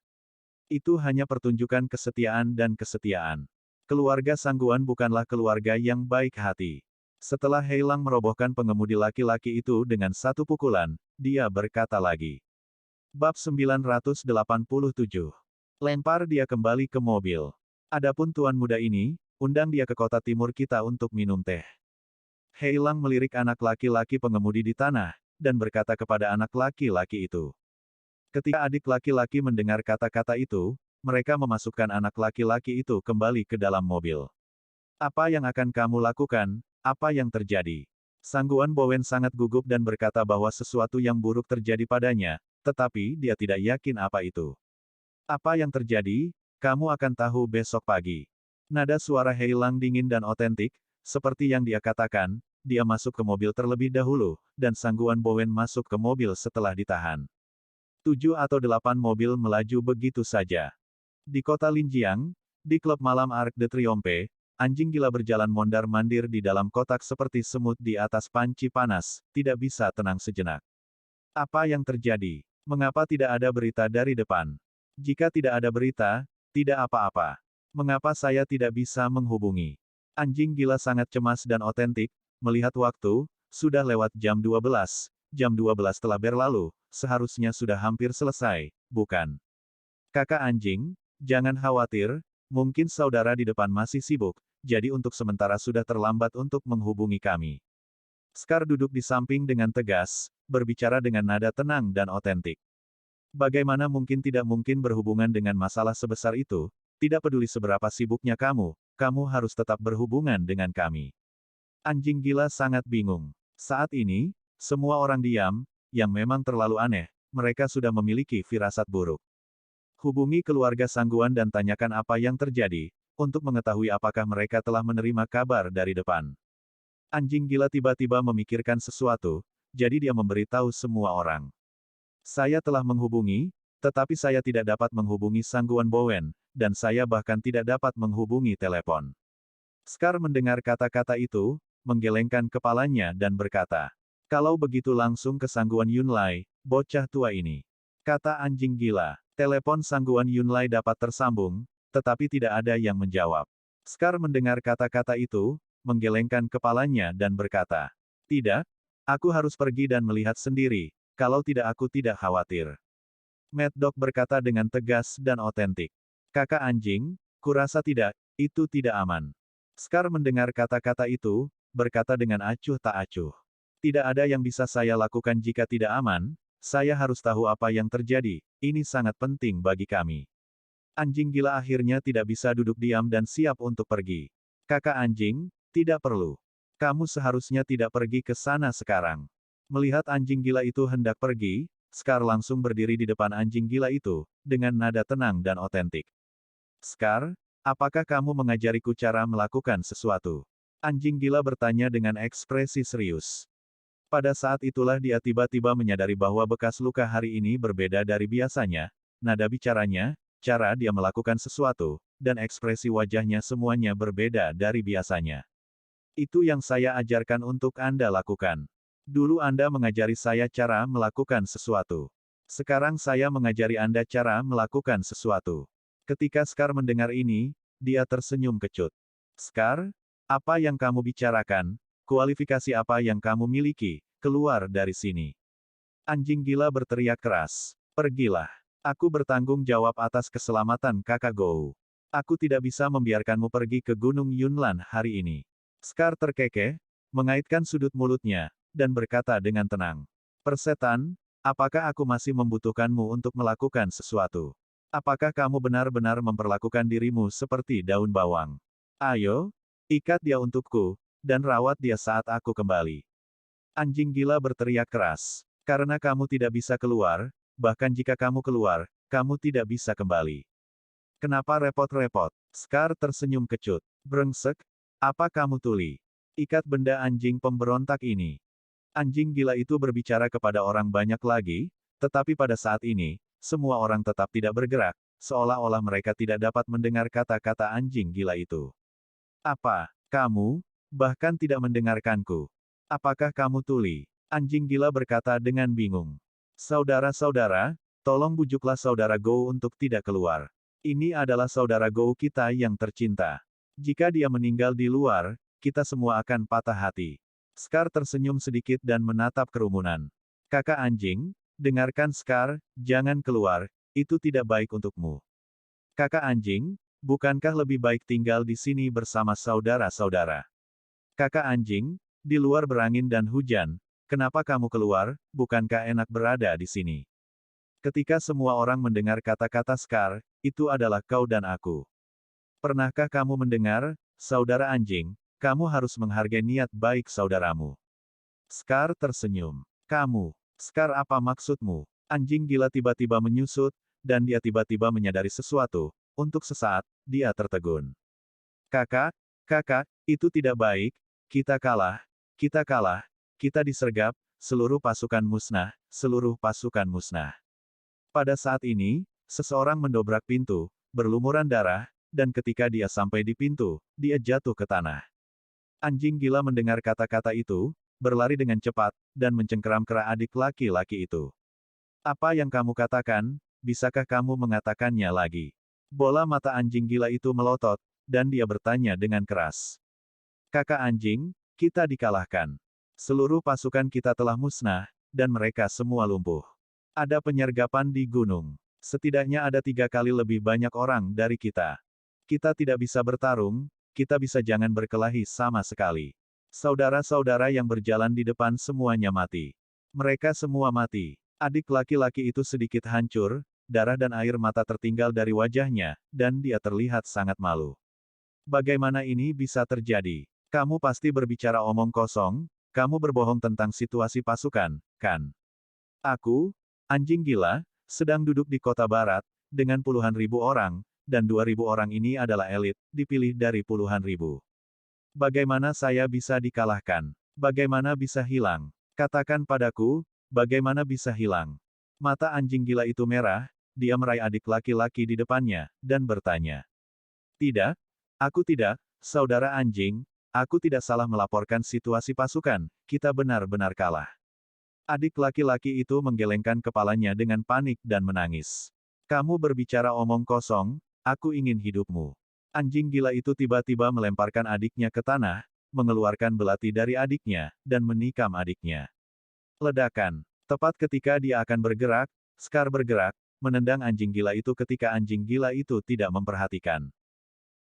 Itu hanya pertunjukan kesetiaan dan kesetiaan. Keluarga Sangguan bukanlah keluarga yang baik hati. Setelah Hei Lang merobohkan pengemudi laki-laki itu dengan satu pukulan, dia berkata lagi. Bab 987. Lempar dia kembali ke mobil. Adapun tuan muda ini, undang dia ke kota timur kita untuk minum teh. Hei Lang melirik anak laki-laki pengemudi di tanah, dan berkata kepada anak laki-laki itu. Ketika adik laki-laki mendengar kata-kata itu, mereka memasukkan anak laki-laki itu kembali ke dalam mobil. Apa yang akan kamu lakukan? Apa yang terjadi? Sangguan Bowen sangat gugup dan berkata bahwa sesuatu yang buruk terjadi padanya, tetapi dia tidak yakin apa itu. Apa yang terjadi, kamu akan tahu besok pagi. Nada suara Hei Lang dingin dan otentik, seperti yang dia katakan, dia masuk ke mobil terlebih dahulu, dan Sangguan Bowen masuk ke mobil setelah ditahan. 7 atau 8 mobil melaju begitu saja. Di kota Linjiang, di klub malam Arc de Triomphe, anjing gila berjalan mondar-mandir di dalam kotak seperti semut di atas panci panas, tidak bisa tenang sejenak. Apa yang terjadi? Mengapa tidak ada berita dari depan? Jika tidak ada berita, tidak apa-apa. Mengapa saya tidak bisa menghubungi? Anjing gila sangat cemas dan otentik, melihat waktu, sudah lewat jam 12, jam 12 telah berlalu, seharusnya sudah hampir selesai, bukan? Kakak anjing, jangan khawatir, mungkin saudara di depan masih sibuk, jadi untuk sementara sudah terlambat untuk menghubungi kami. Scar duduk di samping dengan tegas, berbicara dengan nada tenang dan otentik. Bagaimana mungkin tidak mungkin berhubungan dengan masalah sebesar itu, tidak peduli seberapa sibuknya kamu, kamu harus tetap berhubungan dengan kami. Anjing gila sangat bingung. Saat ini, semua orang diam, yang memang terlalu aneh, mereka sudah memiliki firasat buruk. Hubungi keluarga Sangguan dan tanyakan apa yang terjadi, untuk mengetahui apakah mereka telah menerima kabar dari depan. Anjing gila tiba-tiba memikirkan sesuatu, jadi dia memberitahu semua orang. Saya telah menghubungi, tetapi saya tidak dapat menghubungi Sangguan Bowen, dan saya bahkan tidak dapat menghubungi telepon. Scar mendengar kata-kata itu, menggelengkan kepalanya dan berkata, kalau begitu langsung ke Sangguan Yunlai, bocah tua ini. Kata anjing gila. Telepon Sangguan Yunlai dapat tersambung, tetapi tidak ada yang menjawab. Scar mendengar kata-kata itu, menggelengkan kepalanya dan berkata, tidak, aku harus pergi dan melihat sendiri, kalau tidak aku tidak khawatir. Mad Dog berkata dengan tegas dan otentik. Kakak anjing, kurasa tidak, itu tidak aman. Scar mendengar kata-kata itu, berkata dengan acuh tak acuh. Tidak ada yang bisa saya lakukan jika tidak aman, saya harus tahu apa yang terjadi, ini sangat penting bagi kami. Anjing gila akhirnya tidak bisa duduk diam dan siap untuk pergi. Kakak anjing, tidak perlu. Kamu seharusnya tidak pergi ke sana sekarang. Melihat anjing gila itu hendak pergi, Scar langsung berdiri di depan anjing gila itu, dengan nada tenang dan otentik. Scar, apakah kamu mengajariku cara melakukan sesuatu? Anjing gila bertanya dengan ekspresi serius. Pada saat itulah dia tiba-tiba menyadari bahwa bekas luka hari ini berbeda dari biasanya, nada bicaranya, cara dia melakukan sesuatu, dan ekspresi wajahnya semuanya berbeda dari biasanya. Itu yang saya ajarkan untuk Anda lakukan. Dulu Anda mengajari saya cara melakukan sesuatu. Sekarang saya mengajari Anda cara melakukan sesuatu. Ketika Scar mendengar ini, dia tersenyum kecut. Scar, apa yang kamu bicarakan? Kualifikasi apa yang kamu miliki? Keluar dari sini. Anjing gila berteriak keras. Pergilah. Aku bertanggung jawab atas keselamatan kakak Gou. Aku tidak bisa membiarkanmu pergi ke Gunung Yunlan hari ini. Scar terkekeh, mengaitkan sudut mulutnya, dan berkata dengan tenang. Persetan, apakah aku masih membutuhkanmu untuk melakukan sesuatu? Apakah kamu benar-benar memperlakukan dirimu seperti daun bawang? Ayo, ikat dia untukku, dan rawat dia saat aku kembali. Anjing gila berteriak keras. Karena kamu tidak bisa keluar, bahkan jika kamu keluar, kamu tidak bisa kembali. Kenapa repot-repot? Scar tersenyum kecut. Brengsek, apa kamu tuli? Ikat benda anjing pemberontak ini. Anjing gila itu berbicara kepada orang banyak lagi, tetapi pada saat ini, semua orang tetap tidak bergerak, seolah-olah mereka tidak dapat mendengar kata-kata anjing gila itu. Apa, kamu, bahkan tidak mendengarkanku? Apakah kamu tuli? Anjing gila berkata dengan bingung. Saudara-saudara, tolong bujuklah saudara Gou untuk tidak keluar. Ini adalah saudara Gou kita yang tercinta. Jika dia meninggal di luar, kita semua akan patah hati. Scar tersenyum sedikit dan menatap kerumunan. Kakak anjing, dengarkan Scar, jangan keluar, itu tidak baik untukmu. Kakak anjing, bukankah lebih baik tinggal di sini bersama saudara-saudara? Kakak anjing, di luar berangin dan hujan, kenapa kamu keluar, bukankah enak berada di sini? Ketika semua orang mendengar kata-kata Scar, itu adalah kau dan aku. Pernahkah kamu mendengar, saudara anjing, kamu harus menghargai niat baik saudaramu. Scar tersenyum. Kamu. Scar, apa maksudmu? Anjing gila tiba-tiba menyusut, dan dia tiba-tiba menyadari sesuatu. Untuk sesaat, dia tertegun. Kakak, kakak, itu tidak baik. Kita kalah. Kita kalah. Kita disergap. Seluruh pasukan musnah. Seluruh pasukan musnah. Pada saat ini, seseorang mendobrak pintu, berlumuran darah, dan ketika dia sampai di pintu, dia jatuh ke tanah. Anjing gila mendengar kata-kata itu, berlari dengan cepat, dan mencengkeram kera adik laki-laki itu. Apa yang kamu katakan, bisakah kamu mengatakannya lagi? Bola mata anjing gila itu melotot, dan dia bertanya dengan keras. Kakak anjing, kita dikalahkan. Seluruh pasukan kita telah musnah, dan mereka semua lumpuh. Ada penyergapan di gunung. Setidaknya ada 3 kali lebih banyak orang dari kita. Kita tidak bisa bertarung, kita bisa jangan berkelahi sama sekali. Saudara-saudara yang berjalan di depan semuanya mati. Mereka semua mati. Adik laki-laki itu sedikit hancur, darah dan air mata tertinggal dari wajahnya, dan dia terlihat sangat malu. Bagaimana ini bisa terjadi? Kamu pasti berbicara omong kosong, kamu berbohong tentang situasi pasukan, kan? Aku, anjing gila, sedang duduk di kota barat, dengan puluhan ribu orang, dan 2.000 orang ini adalah elit, dipilih dari puluhan ribu. Bagaimana saya bisa dikalahkan? Bagaimana bisa hilang? Katakan padaku, bagaimana bisa hilang? Mata anjing gila itu merah, dia meraih adik laki-laki di depannya, dan bertanya. Tidak, aku tidak, saudara anjing, aku tidak salah melaporkan situasi pasukan, kita benar-benar kalah. Adik laki-laki itu menggelengkan kepalanya dengan panik dan menangis. Kamu berbicara omong kosong, aku ingin hidupmu. Anjing gila itu tiba-tiba melemparkan adiknya ke tanah, mengeluarkan belati dari adiknya, dan menikam adiknya. Ledakan. Tepat ketika dia akan bergerak, Scar bergerak, menendang anjing gila itu ketika anjing gila itu tidak memperhatikan.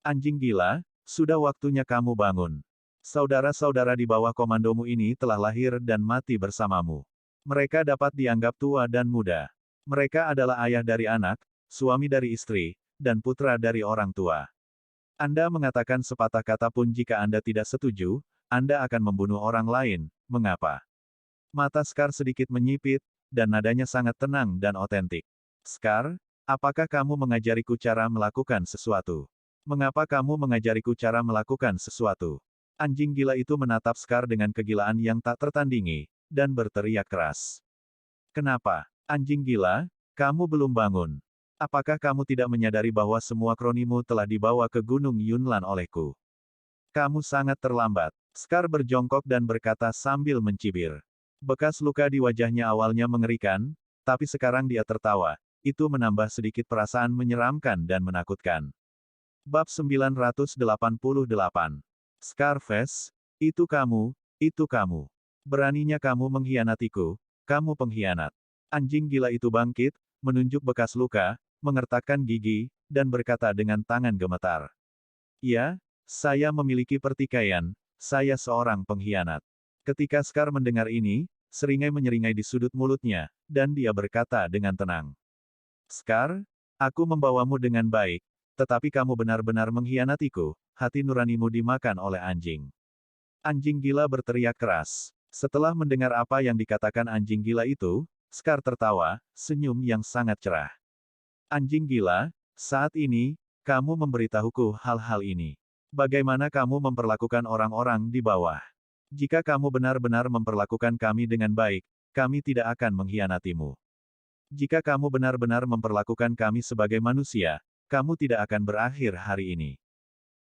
Anjing gila, sudah waktunya kamu bangun. Saudara-saudara di bawah komandomu ini telah lahir dan mati bersamamu. Mereka dapat dianggap tua dan muda. Mereka adalah ayah dari anak, suami dari istri, dan putra dari orang tua. Anda mengatakan sepatah kata pun jika Anda tidak setuju, Anda akan membunuh orang lain, mengapa? Mata Scar sedikit menyipit, dan nadanya sangat tenang dan otentik. Scar, apakah kamu mengajariku cara melakukan sesuatu? Mengapa kamu mengajariku cara melakukan sesuatu? Anjing gila itu menatap Scar dengan kegilaan yang tak tertandingi, dan berteriak keras. Kenapa? Anjing gila, kamu belum bangun. Apakah kamu tidak menyadari bahwa semua kronimu telah dibawa ke Gunung Yunlan olehku? Kamu sangat terlambat. Scar berjongkok dan berkata sambil mencibir. Bekas luka di wajahnya awalnya mengerikan, tapi sekarang dia tertawa. Itu menambah sedikit perasaan menyeramkan dan menakutkan. Bab 988. Scarface, itu kamu, itu kamu. Beraninya kamu mengkhianatiku, kamu pengkhianat. Anjing gila itu bangkit, menunjuk bekas luka, mengertakkan gigi, dan berkata dengan tangan gemetar. Ya, saya memiliki pertikaian, saya seorang pengkhianat. Ketika Scar mendengar ini, seringai menyeringai di sudut mulutnya, dan dia berkata dengan tenang. Scar, aku membawamu dengan baik, tetapi kamu benar-benar mengkhianatiku, hati nuranimu dimakan oleh anjing. Anjing gila berteriak keras. Setelah mendengar apa yang dikatakan anjing gila itu, Scar tertawa, senyum yang sangat cerah. Anjing gila, saat ini, kamu memberitahuku hal-hal ini. Bagaimana kamu memperlakukan orang-orang di bawah? Jika kamu benar-benar memperlakukan kami dengan baik, kami tidak akan mengkhianatimu. Jika kamu benar-benar memperlakukan kami sebagai manusia, kamu tidak akan berakhir hari ini.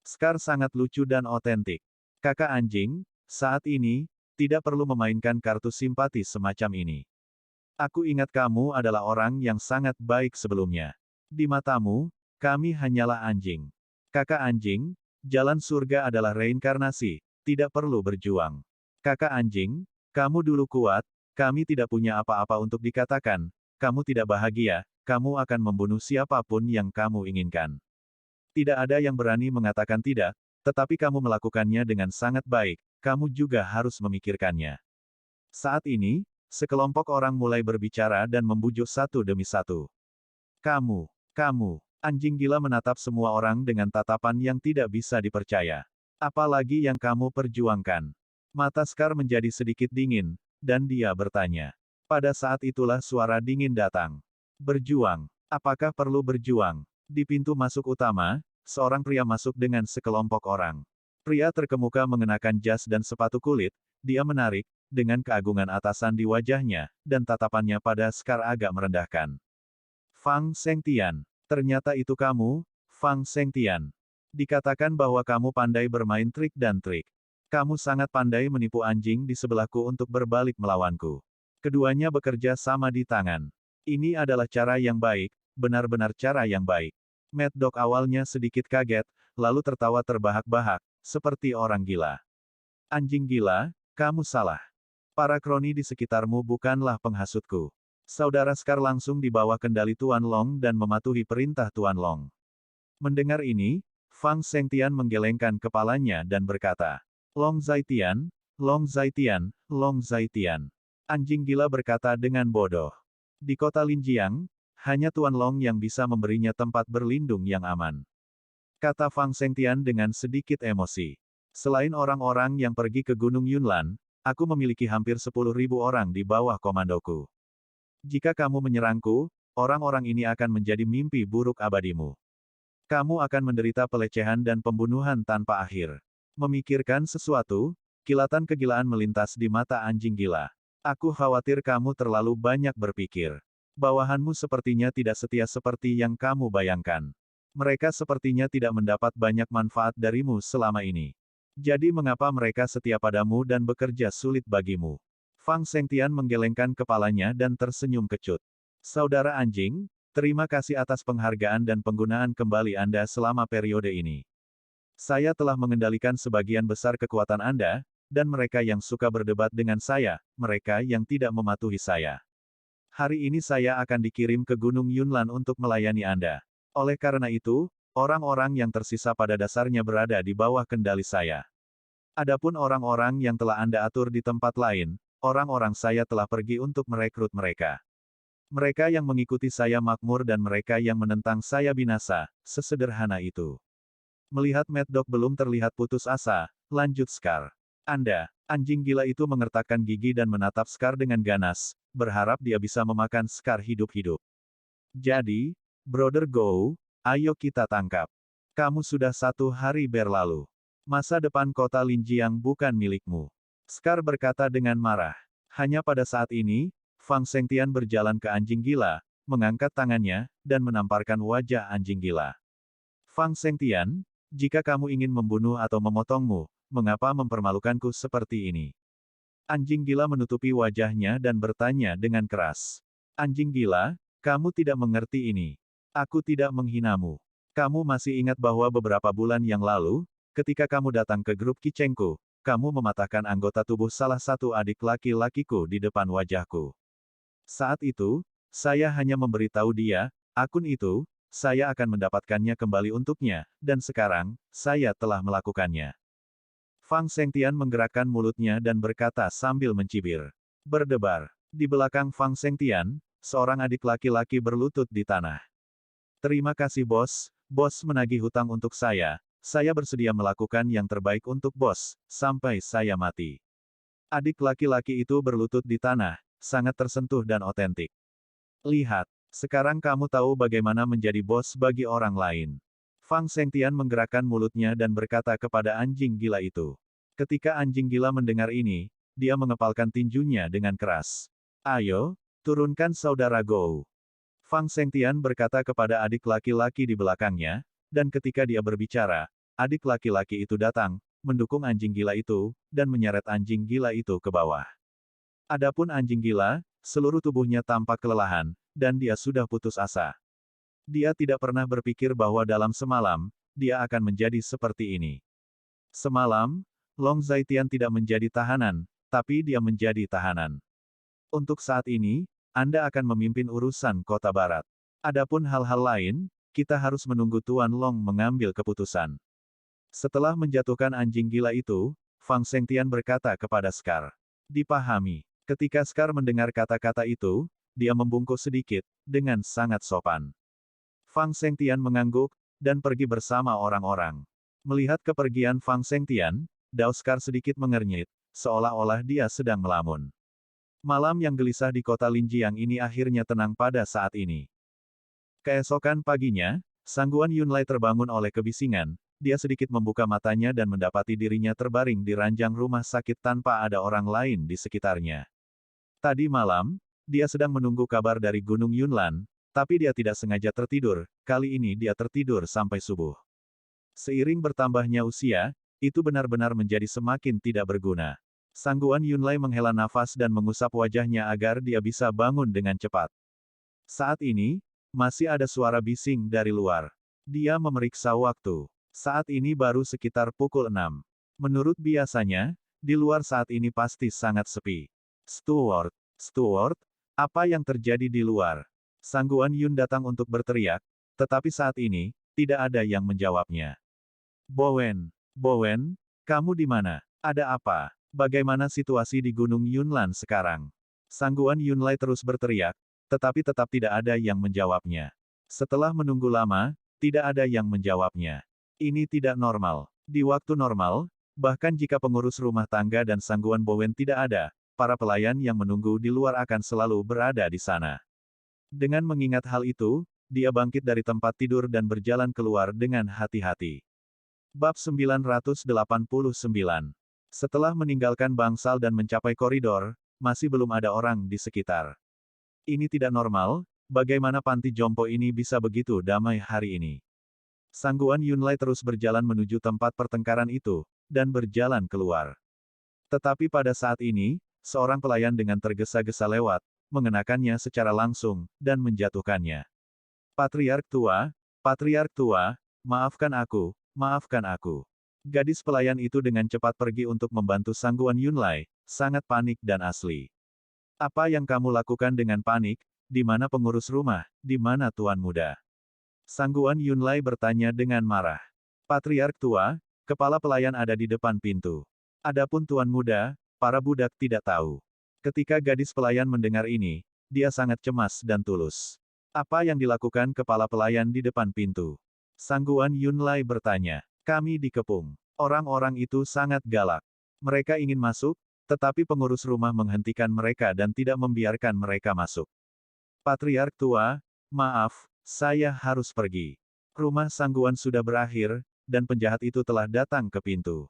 Scar sangat lucu dan otentik. Kakak anjing, saat ini, tidak perlu memainkan kartu simpati semacam ini. Aku ingat kamu adalah orang yang sangat baik sebelumnya. Di matamu, kami hanyalah anjing. Kakak anjing, jalan surga adalah reinkarnasi, tidak perlu berjuang. Kakak anjing, kamu dulu kuat, kami tidak punya apa-apa untuk dikatakan, kamu tidak bahagia, kamu akan membunuh siapapun yang kamu inginkan. Tidak ada yang berani mengatakan tidak, tetapi kamu melakukannya dengan sangat baik, kamu juga harus memikirkannya. Saat ini, sekelompok orang mulai berbicara dan membujuk satu demi satu. Kamu, anjing gila menatap semua orang dengan tatapan yang tidak bisa dipercaya. Apalagi yang kamu perjuangkan? Mata Scar menjadi sedikit dingin, dan dia bertanya. Pada saat itulah suara dingin datang. Berjuang. Apakah perlu berjuang? Di pintu masuk utama, seorang pria masuk dengan sekelompok orang. Pria terkemuka mengenakan jas dan sepatu kulit, dia menarik, dengan keagungan atasan di wajahnya, dan tatapannya pada Scar agak merendahkan. Fang Sengtian. Ternyata itu kamu, Fang Sengtian. Dikatakan bahwa kamu pandai bermain trik dan trik. Kamu sangat pandai menipu anjing di sebelahku untuk berbalik melawanku. Keduanya bekerja sama di tangan. Ini adalah cara yang baik, benar-benar cara yang baik. Mad Dog awalnya sedikit kaget, lalu tertawa terbahak-bahak, seperti orang gila. Anjing gila, kamu salah. Para kroni di sekitarmu bukanlah penghasutku. Saudara Scar langsung di bawah kendali Tuan Long dan mematuhi perintah Tuan Long. Mendengar ini, Fang Sengtian menggelengkan kepalanya dan berkata, Long Zaitian, Long Zaitian, Long Zaitian. Anjing gila berkata dengan bodoh. Di kota Linjiang, hanya Tuan Long yang bisa memberinya tempat berlindung yang aman. Kata Fang Sengtian dengan sedikit emosi. Selain orang-orang yang pergi ke Gunung Yunlan, aku memiliki hampir 10.000 orang di bawah komandoku. Jika kamu menyerangku, orang-orang ini akan menjadi mimpi buruk abadimu. Kamu akan menderita pelecehan dan pembunuhan tanpa akhir. Memikirkan sesuatu, kilatan kegilaan melintas di mata anjing gila. Aku khawatir kamu terlalu banyak berpikir. Bawahanmu sepertinya tidak setia seperti yang kamu bayangkan. Mereka sepertinya tidak mendapat banyak manfaat darimu selama ini. Jadi mengapa mereka setia padamu dan bekerja sulit bagimu? Fang Sengtian menggelengkan kepalanya dan tersenyum kecut. Saudara anjing, terima kasih atas penghargaan dan penggunaan kembali Anda selama periode ini. Saya telah mengendalikan sebagian besar kekuatan Anda, dan mereka yang suka berdebat dengan saya, mereka yang tidak mematuhi saya. Hari ini saya akan dikirim ke Gunung Yunlan untuk melayani Anda. Oleh karena itu, orang-orang yang tersisa pada dasarnya berada di bawah kendali saya. Adapun orang-orang yang telah Anda atur di tempat lain, orang-orang saya telah pergi untuk merekrut mereka. Mereka yang mengikuti saya makmur dan mereka yang menentang saya binasa, sesederhana itu. Melihat Mad Dog belum terlihat putus asa, lanjut Scar. Anda, anjing gila itu mengertakkan gigi dan menatap Scar dengan ganas, berharap dia bisa memakan Scar hidup-hidup. Jadi, Brother Gou, ayo kita tangkap. Kamu sudah 1 hari berlalu. Masa depan kota Linjiang bukan milikmu. Scar berkata dengan marah. Hanya pada saat ini, Fang Sengtian berjalan ke anjing gila, mengangkat tangannya, dan menamparkan wajah anjing gila. Fang Sengtian, jika kamu ingin membunuh atau memotongmu, mengapa mempermalukanku seperti ini? Anjing gila menutupi wajahnya dan bertanya dengan keras. Anjing gila, kamu tidak mengerti ini. Aku tidak menghinamu. Kamu masih ingat bahwa beberapa bulan yang lalu, ketika kamu datang ke grup Kicengku, kamu mematahkan anggota tubuh salah satu adik laki-lakiku di depan wajahku. Saat itu, saya hanya memberitahu dia, akun itu, saya akan mendapatkannya kembali untuknya, dan sekarang, saya telah melakukannya. Fang Sengtian menggerakkan mulutnya dan berkata sambil mencibir. Berdebar. Di belakang Fang Sengtian, seorang adik laki-laki berlutut di tanah. Terima kasih bos menagih hutang untuk saya bersedia melakukan yang terbaik untuk bos, sampai saya mati. Adik laki-laki itu berlutut di tanah, sangat tersentuh dan otentik. Lihat, sekarang kamu tahu bagaimana menjadi bos bagi orang lain. Fang Sengtian menggerakkan mulutnya dan berkata kepada anjing gila itu. Ketika anjing gila mendengar ini, dia mengepalkan tinjunya dengan keras. Ayo, turunkan saudara Gou. Fang Sengtian berkata kepada adik laki-laki di belakangnya, dan ketika dia berbicara, adik laki-laki itu datang, mendukung anjing gila itu, dan menyeret anjing gila itu ke bawah. Adapun anjing gila, seluruh tubuhnya tampak kelelahan, dan dia sudah putus asa. Dia tidak pernah berpikir bahwa dalam semalam, dia akan menjadi seperti ini. Semalam, Long Zaitian tidak menjadi tahanan, tapi dia menjadi tahanan. Untuk saat ini, Anda akan memimpin urusan kota barat. Adapun hal-hal lain, kita harus menunggu Tuan Long mengambil keputusan. Setelah menjatuhkan anjing gila itu, Fang Sengtian berkata kepada Scar. Dipahami. Ketika Scar mendengar kata-kata itu, dia membungkuk sedikit, dengan sangat sopan. Fang Sengtian mengangguk, dan pergi bersama orang-orang. Melihat kepergian Fang Sengtian, Dao Scar sedikit mengernyit, seolah-olah dia sedang melamun. Malam yang gelisah di kota Linjiang ini akhirnya tenang pada saat ini. Keesokan paginya, Sangguan Yunlai terbangun oleh kebisingan, dia sedikit membuka matanya dan mendapati dirinya terbaring di ranjang rumah sakit tanpa ada orang lain di sekitarnya. Tadi malam, dia sedang menunggu kabar dari Gunung Yunlan, tapi dia tidak sengaja tertidur, kali ini dia tertidur sampai subuh. Seiring bertambahnya usia, itu benar-benar menjadi semakin tidak berguna. Sangguan Yunlai menghela nafas dan mengusap wajahnya agar dia bisa bangun dengan cepat. Saat ini, masih ada suara bising dari luar. Dia memeriksa waktu. Saat ini baru sekitar pukul 6. Menurut biasanya, di luar saat ini pasti sangat sepi. Steward, apa yang terjadi di luar? Sangguan Yun datang untuk berteriak, tetapi saat ini, tidak ada yang menjawabnya. Bowen, kamu di mana? Ada apa? Bagaimana situasi di Gunung Yunlan sekarang? Sangguan Yunlai terus berteriak, tetapi tetap tidak ada yang menjawabnya. Setelah menunggu lama, tidak ada yang menjawabnya. Ini tidak normal. Di waktu normal, bahkan jika pengurus rumah tangga dan Sangguan Bowen tidak ada, para pelayan yang menunggu di luar akan selalu berada di sana. Dengan mengingat hal itu, dia bangkit dari tempat tidur dan berjalan keluar dengan hati-hati. Bab 989. Setelah meninggalkan bangsal dan mencapai koridor, masih belum ada orang di sekitar. Ini tidak normal, bagaimana panti jompo ini bisa begitu damai hari ini? Sangguan Yunlai terus berjalan menuju tempat pertengkaran itu, dan berjalan keluar. Tetapi pada saat ini, seorang pelayan dengan tergesa-gesa lewat, mengenakannya secara langsung, dan menjatuhkannya. Patriark tua, maafkan aku. Gadis pelayan itu dengan cepat pergi untuk membantu Sangguan Yunlai, sangat panik dan asli. Apa yang kamu lakukan dengan panik? Di mana pengurus rumah? Di mana tuan muda? Sangguan Yunlai bertanya dengan marah. Patriark tua, kepala pelayan ada di depan pintu. Adapun tuan muda, para budak tidak tahu. Ketika gadis pelayan mendengar ini, dia sangat cemas dan tulus. Apa yang dilakukan kepala pelayan di depan pintu? Sangguan Yunlai bertanya. Kami dikepung. Orang-orang itu sangat galak. Mereka ingin masuk, tetapi pengurus rumah menghentikan mereka dan tidak membiarkan mereka masuk. Patriark tua, maaf, saya harus pergi. Rumah Sangguan sudah berakhir, dan penjahat itu telah datang ke pintu.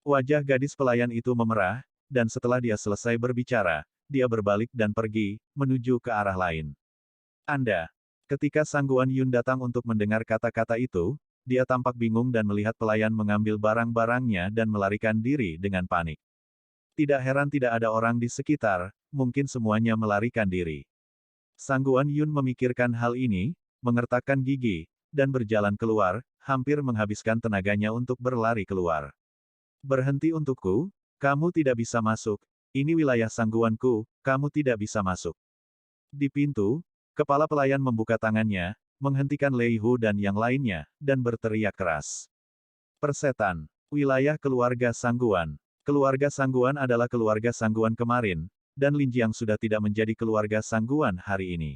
Wajah gadis pelayan itu memerah, dan setelah dia selesai berbicara, dia berbalik dan pergi, menuju ke arah lain. Ketika Sangguan Yun datang untuk mendengar kata-kata itu, dia tampak bingung dan melihat pelayan mengambil barang-barangnya dan melarikan diri dengan panik. Tidak heran tidak ada orang di sekitar, mungkin semuanya melarikan diri. Sangguan Yun memikirkan hal ini, mengertakkan gigi, dan berjalan keluar, hampir menghabiskan tenaganya untuk berlari keluar. Berhenti untukku, kamu tidak bisa masuk, ini wilayah Sangguanku, kamu tidak bisa masuk. Di pintu, kepala pelayan membuka tangannya, menghentikan Lei Hu dan yang lainnya, dan berteriak keras. Persetan, wilayah keluarga Sangguan. Keluarga Sangguan adalah keluarga Sangguan kemarin, dan Linjiang sudah tidak menjadi keluarga Sangguan hari ini.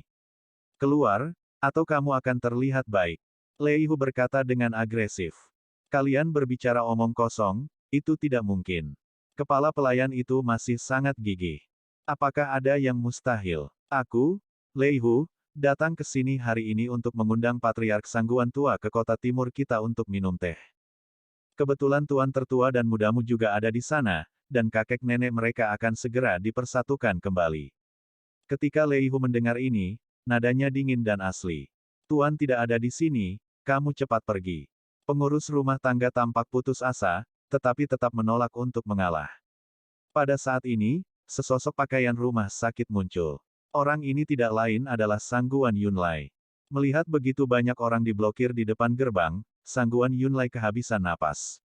Keluar, atau kamu akan terlihat baik. Lei Hu berkata dengan agresif. Kalian berbicara omong kosong, itu tidak mungkin. Kepala pelayan itu masih sangat gigih. Apakah ada yang mustahil? Aku, Lei Hu, datang ke sini hari ini untuk mengundang Patriark Sangguan tua ke kota timur kita untuk minum teh. Kebetulan tuan tertua dan mudamu juga ada di sana, dan kakek nenek mereka akan segera dipersatukan kembali. Ketika Lei Hu mendengar ini, nadanya dingin dan asli. Tuan tidak ada di sini, kamu cepat pergi. Pengurus rumah tangga tampak putus asa, tetapi tetap menolak untuk mengalah. Pada saat ini, sesosok pakaian rumah sakit muncul. Orang ini tidak lain adalah Sangguan Yunlai. Melihat begitu banyak orang diblokir di depan gerbang, Sangguan Yunlai kehabisan napas.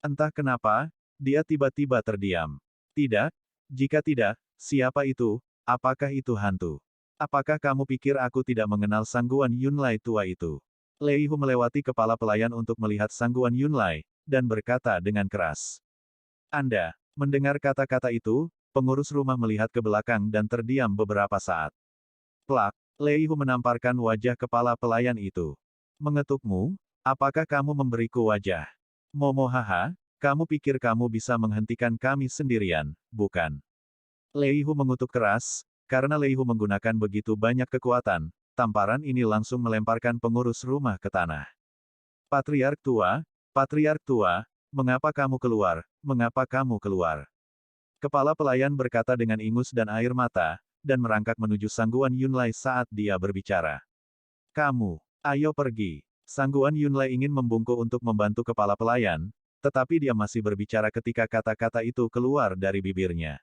Entah kenapa, dia tiba-tiba terdiam. Tidak, jika tidak, siapa itu? Apakah itu hantu? Apakah kamu pikir aku tidak mengenal Sangguan Yunlai tua itu? Lei Hu melewati kepala pelayan untuk melihat Sangguan Yunlai, dan berkata dengan keras. Anda, mendengar kata-kata itu, pengurus rumah melihat ke belakang dan terdiam beberapa saat. Plak, Lei Hu menamparkan wajah kepala pelayan itu. Mengetukmu? Apakah kamu memberiku wajah? Momohaha, Kamu pikir kamu bisa menghentikan kami sendirian, bukan? Lei Hu mengutuk keras, karena Lei Hu menggunakan begitu banyak kekuatan, tamparan ini langsung melemparkan pengurus rumah ke tanah. Patriark tua, mengapa kamu keluar, mengapa kamu keluar? Kepala pelayan berkata dengan ingus dan air mata, dan merangkak menuju Sangguan Yunlai saat dia berbicara. Kamu, ayo pergi. Sangguan Yunlai ingin membungkuk untuk membantu kepala pelayan, tetapi dia masih berbicara ketika kata-kata itu keluar dari bibirnya.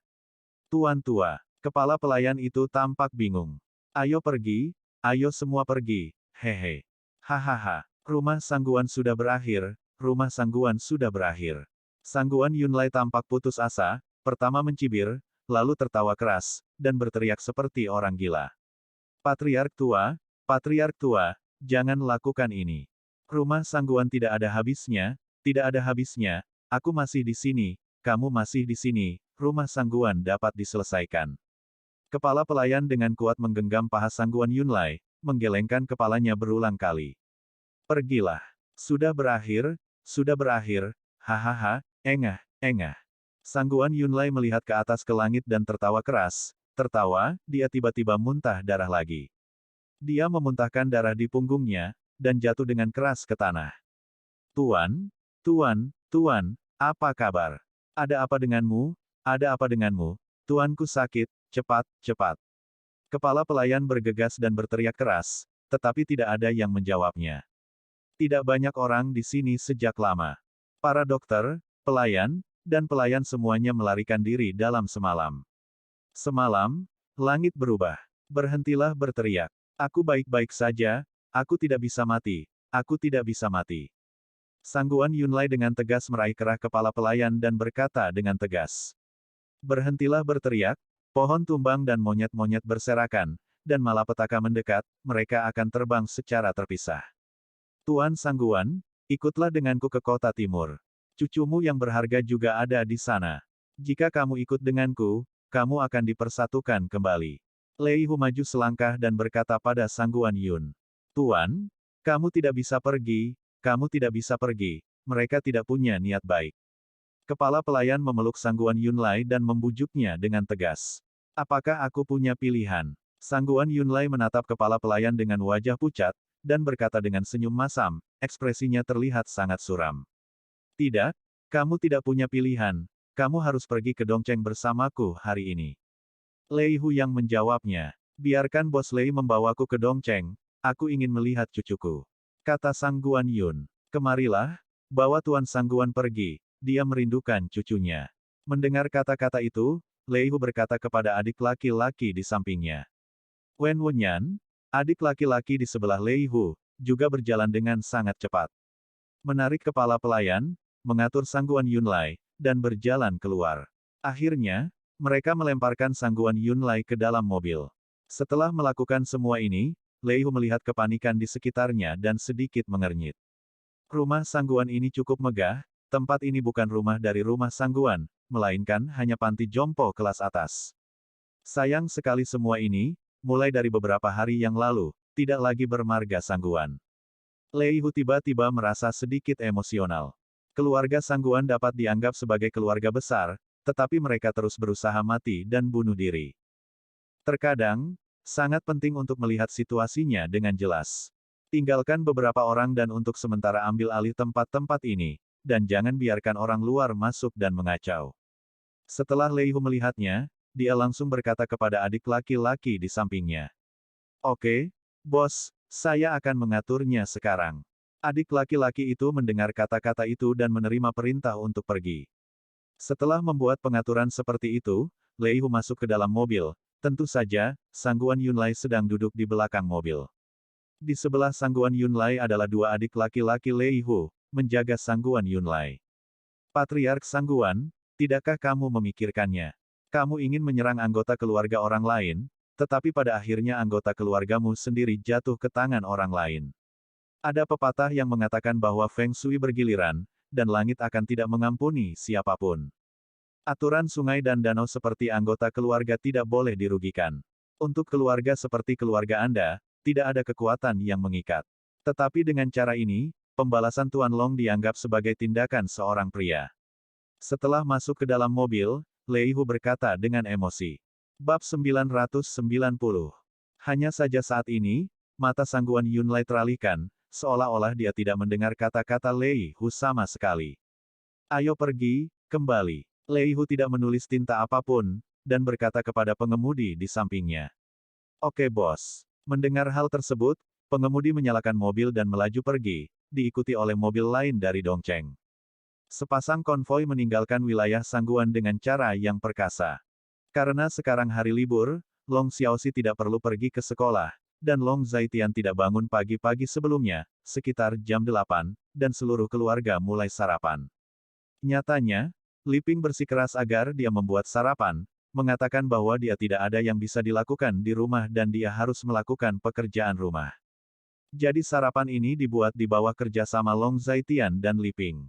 Tuan tua, kepala pelayan itu tampak bingung. Ayo pergi, ayo semua pergi, hehe. Hahaha, rumah Sangguan sudah berakhir, rumah Sangguan sudah berakhir. Sangguan Yunlai tampak putus asa, pertama mencibir, lalu tertawa keras, dan berteriak seperti orang gila. Patriark tua, jangan lakukan ini. Rumah Sangguan tidak ada habisnya, tidak ada habisnya, aku masih di sini, kamu masih di sini, rumah Sangguan dapat diselesaikan. Kepala pelayan dengan kuat menggenggam paha Sangguan Yunlai, menggelengkan kepalanya berulang kali. Pergilah. Sudah berakhir, hahaha, engah. Sangguan Yunlai melihat ke atas ke langit dan tertawa keras, tertawa, dia tiba-tiba muntah darah lagi. Dia memuntahkan darah di punggungnya, dan jatuh dengan keras ke tanah. Tuan, apa kabar? Ada apa denganmu? Ada apa denganmu? Tuanku sakit, cepat. Kepala pelayan bergegas dan berteriak keras, tetapi tidak ada yang menjawabnya. Tidak banyak orang di sini sejak lama. Para dokter, pelayan, dan pelayan semuanya melarikan diri dalam semalam. Semalam, langit berubah. Berhentilah berteriak. Aku baik-baik saja, aku tidak bisa mati, aku tidak bisa mati. Sangguan Yunlai dengan tegas meraih kerah kepala pelayan dan berkata dengan tegas. Berhentilah berteriak, pohon tumbang dan monyet-monyet berserakan, dan malapetaka mendekat, mereka akan terbang secara terpisah. Tuan Sangguan, ikutlah denganku ke kota timur. Cucumu yang berharga juga ada di sana. Jika kamu ikut denganku, kamu akan dipersatukan kembali. Lei Hu maju selangkah dan berkata pada Sangguan Yun. Tuan, kamu tidak bisa pergi, mereka tidak punya niat baik. Kepala pelayan memeluk Sangguan Yunlai dan membujuknya dengan tegas. Apakah aku punya pilihan? Sangguan Yunlai menatap kepala pelayan dengan wajah pucat, dan berkata dengan senyum masam, ekspresinya terlihat sangat suram. Tidak, kamu tidak punya pilihan, kamu harus pergi ke Dongcheng bersamaku hari ini. Lei Hu yang menjawabnya, biarkan Bos Lei membawaku ke Dongcheng, aku ingin melihat cucuku. Kata Sangguan Yun, kemarilah, bawa Tuan Sangguan pergi, dia merindukan cucunya. Mendengar kata-kata itu, Lei Hu berkata kepada adik laki-laki di sampingnya. Wen Wenyan, adik laki-laki di sebelah Lei Hu, juga berjalan dengan sangat cepat. Menarik kepala pelayan, mengatur Sangguan Yunlai, dan berjalan keluar. Akhirnya, mereka melemparkan Sangguan Yunlai ke dalam mobil. Setelah melakukan semua ini, Lei Hu melihat kepanikan di sekitarnya dan sedikit mengernyit. Rumah Sangguan ini cukup megah, tempat ini bukan rumah dari rumah Sangguan, melainkan hanya panti jompo kelas atas. Sayang sekali semua ini, mulai dari beberapa hari yang lalu, tidak lagi bermarga Sangguan. Lei Hu tiba-tiba merasa sedikit emosional. Keluarga Sangguan dapat dianggap sebagai keluarga besar, tetapi mereka terus berusaha mati dan bunuh diri. Terkadang, sangat penting untuk melihat situasinya dengan jelas. Tinggalkan beberapa orang dan untuk sementara ambil alih tempat-tempat ini, dan jangan biarkan orang luar masuk dan mengacau. Setelah Lei Hu melihatnya, dia langsung berkata kepada adik laki-laki di sampingnya. Oke, bos, saya akan mengaturnya sekarang. Adik laki-laki itu mendengar kata-kata itu dan menerima perintah untuk pergi. Setelah membuat pengaturan seperti itu, Lei Hu masuk ke dalam mobil. Tentu saja, Sangguan Yunlai sedang duduk di belakang mobil. Di sebelah Sangguan Yunlai adalah dua adik laki-laki Lei Hu, menjaga Sangguan Yunlai. Patriark Sangguan, tidakkah kamu memikirkannya? Kamu ingin menyerang anggota keluarga orang lain, tetapi pada akhirnya anggota keluargamu sendiri jatuh ke tangan orang lain. Ada pepatah yang mengatakan bahwa Feng Shui bergiliran, dan langit akan tidak mengampuni siapapun. Aturan sungai dan danau seperti anggota keluarga tidak boleh dirugikan. Untuk keluarga seperti keluarga Anda, tidak ada kekuatan yang mengikat. Tetapi dengan cara ini, pembalasan Tuan Long dianggap sebagai tindakan seorang pria. Setelah masuk ke dalam mobil, Lei Hu berkata dengan emosi. Bab 990. Hanya saja saat ini, mata Sang Guan Yunlai teralihkan, seolah-olah dia tidak mendengar kata-kata Lei Hu sama sekali. Ayo pergi, kembali. Lei Hu tidak menulis tinta apapun, dan berkata kepada pengemudi di sampingnya. Oke bos. Mendengar hal tersebut, pengemudi menyalakan mobil dan melaju pergi, diikuti oleh mobil lain dari Dongcheng. Sepasang konvoi meninggalkan wilayah Sangguan dengan cara yang perkasa. Karena sekarang hari libur, Long Xiaoxi tidak perlu pergi ke sekolah, dan Long Zaitian tidak bangun pagi-pagi sebelumnya, sekitar jam 8, dan seluruh keluarga mulai sarapan. Nyatanya, Li Ping bersikeras agar dia membuat sarapan, mengatakan bahwa dia tidak ada yang bisa dilakukan di rumah dan dia harus melakukan pekerjaan rumah. Jadi sarapan ini dibuat di bawah kerjasama Long Zaitian dan Li Ping.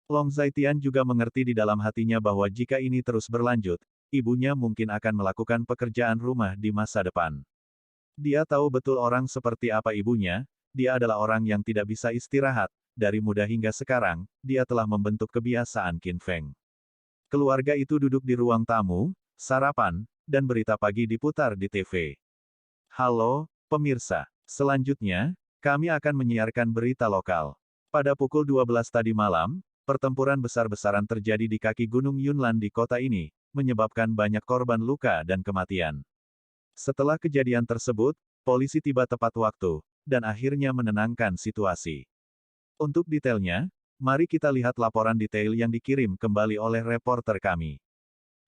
Long Zaitian juga mengerti di dalam hatinya bahwa jika ini terus berlanjut, ibunya mungkin akan melakukan pekerjaan rumah di masa depan. Dia tahu betul orang seperti apa ibunya, dia adalah orang yang tidak bisa istirahat, dari muda hingga sekarang, dia telah membentuk kebiasaan Qin Feng. Keluarga itu duduk di ruang tamu, sarapan, dan berita pagi diputar di TV. Halo, pemirsa. Selanjutnya, kami akan menyiarkan berita lokal. Pada pukul 12 tadi malam, pertempuran besar-besaran terjadi di kaki Gunung Yunlan di kota ini, menyebabkan banyak korban luka dan kematian. Setelah kejadian tersebut, polisi tiba tepat waktu, dan akhirnya menenangkan situasi. Untuk detailnya, mari kita lihat laporan detail yang dikirim kembali oleh reporter kami.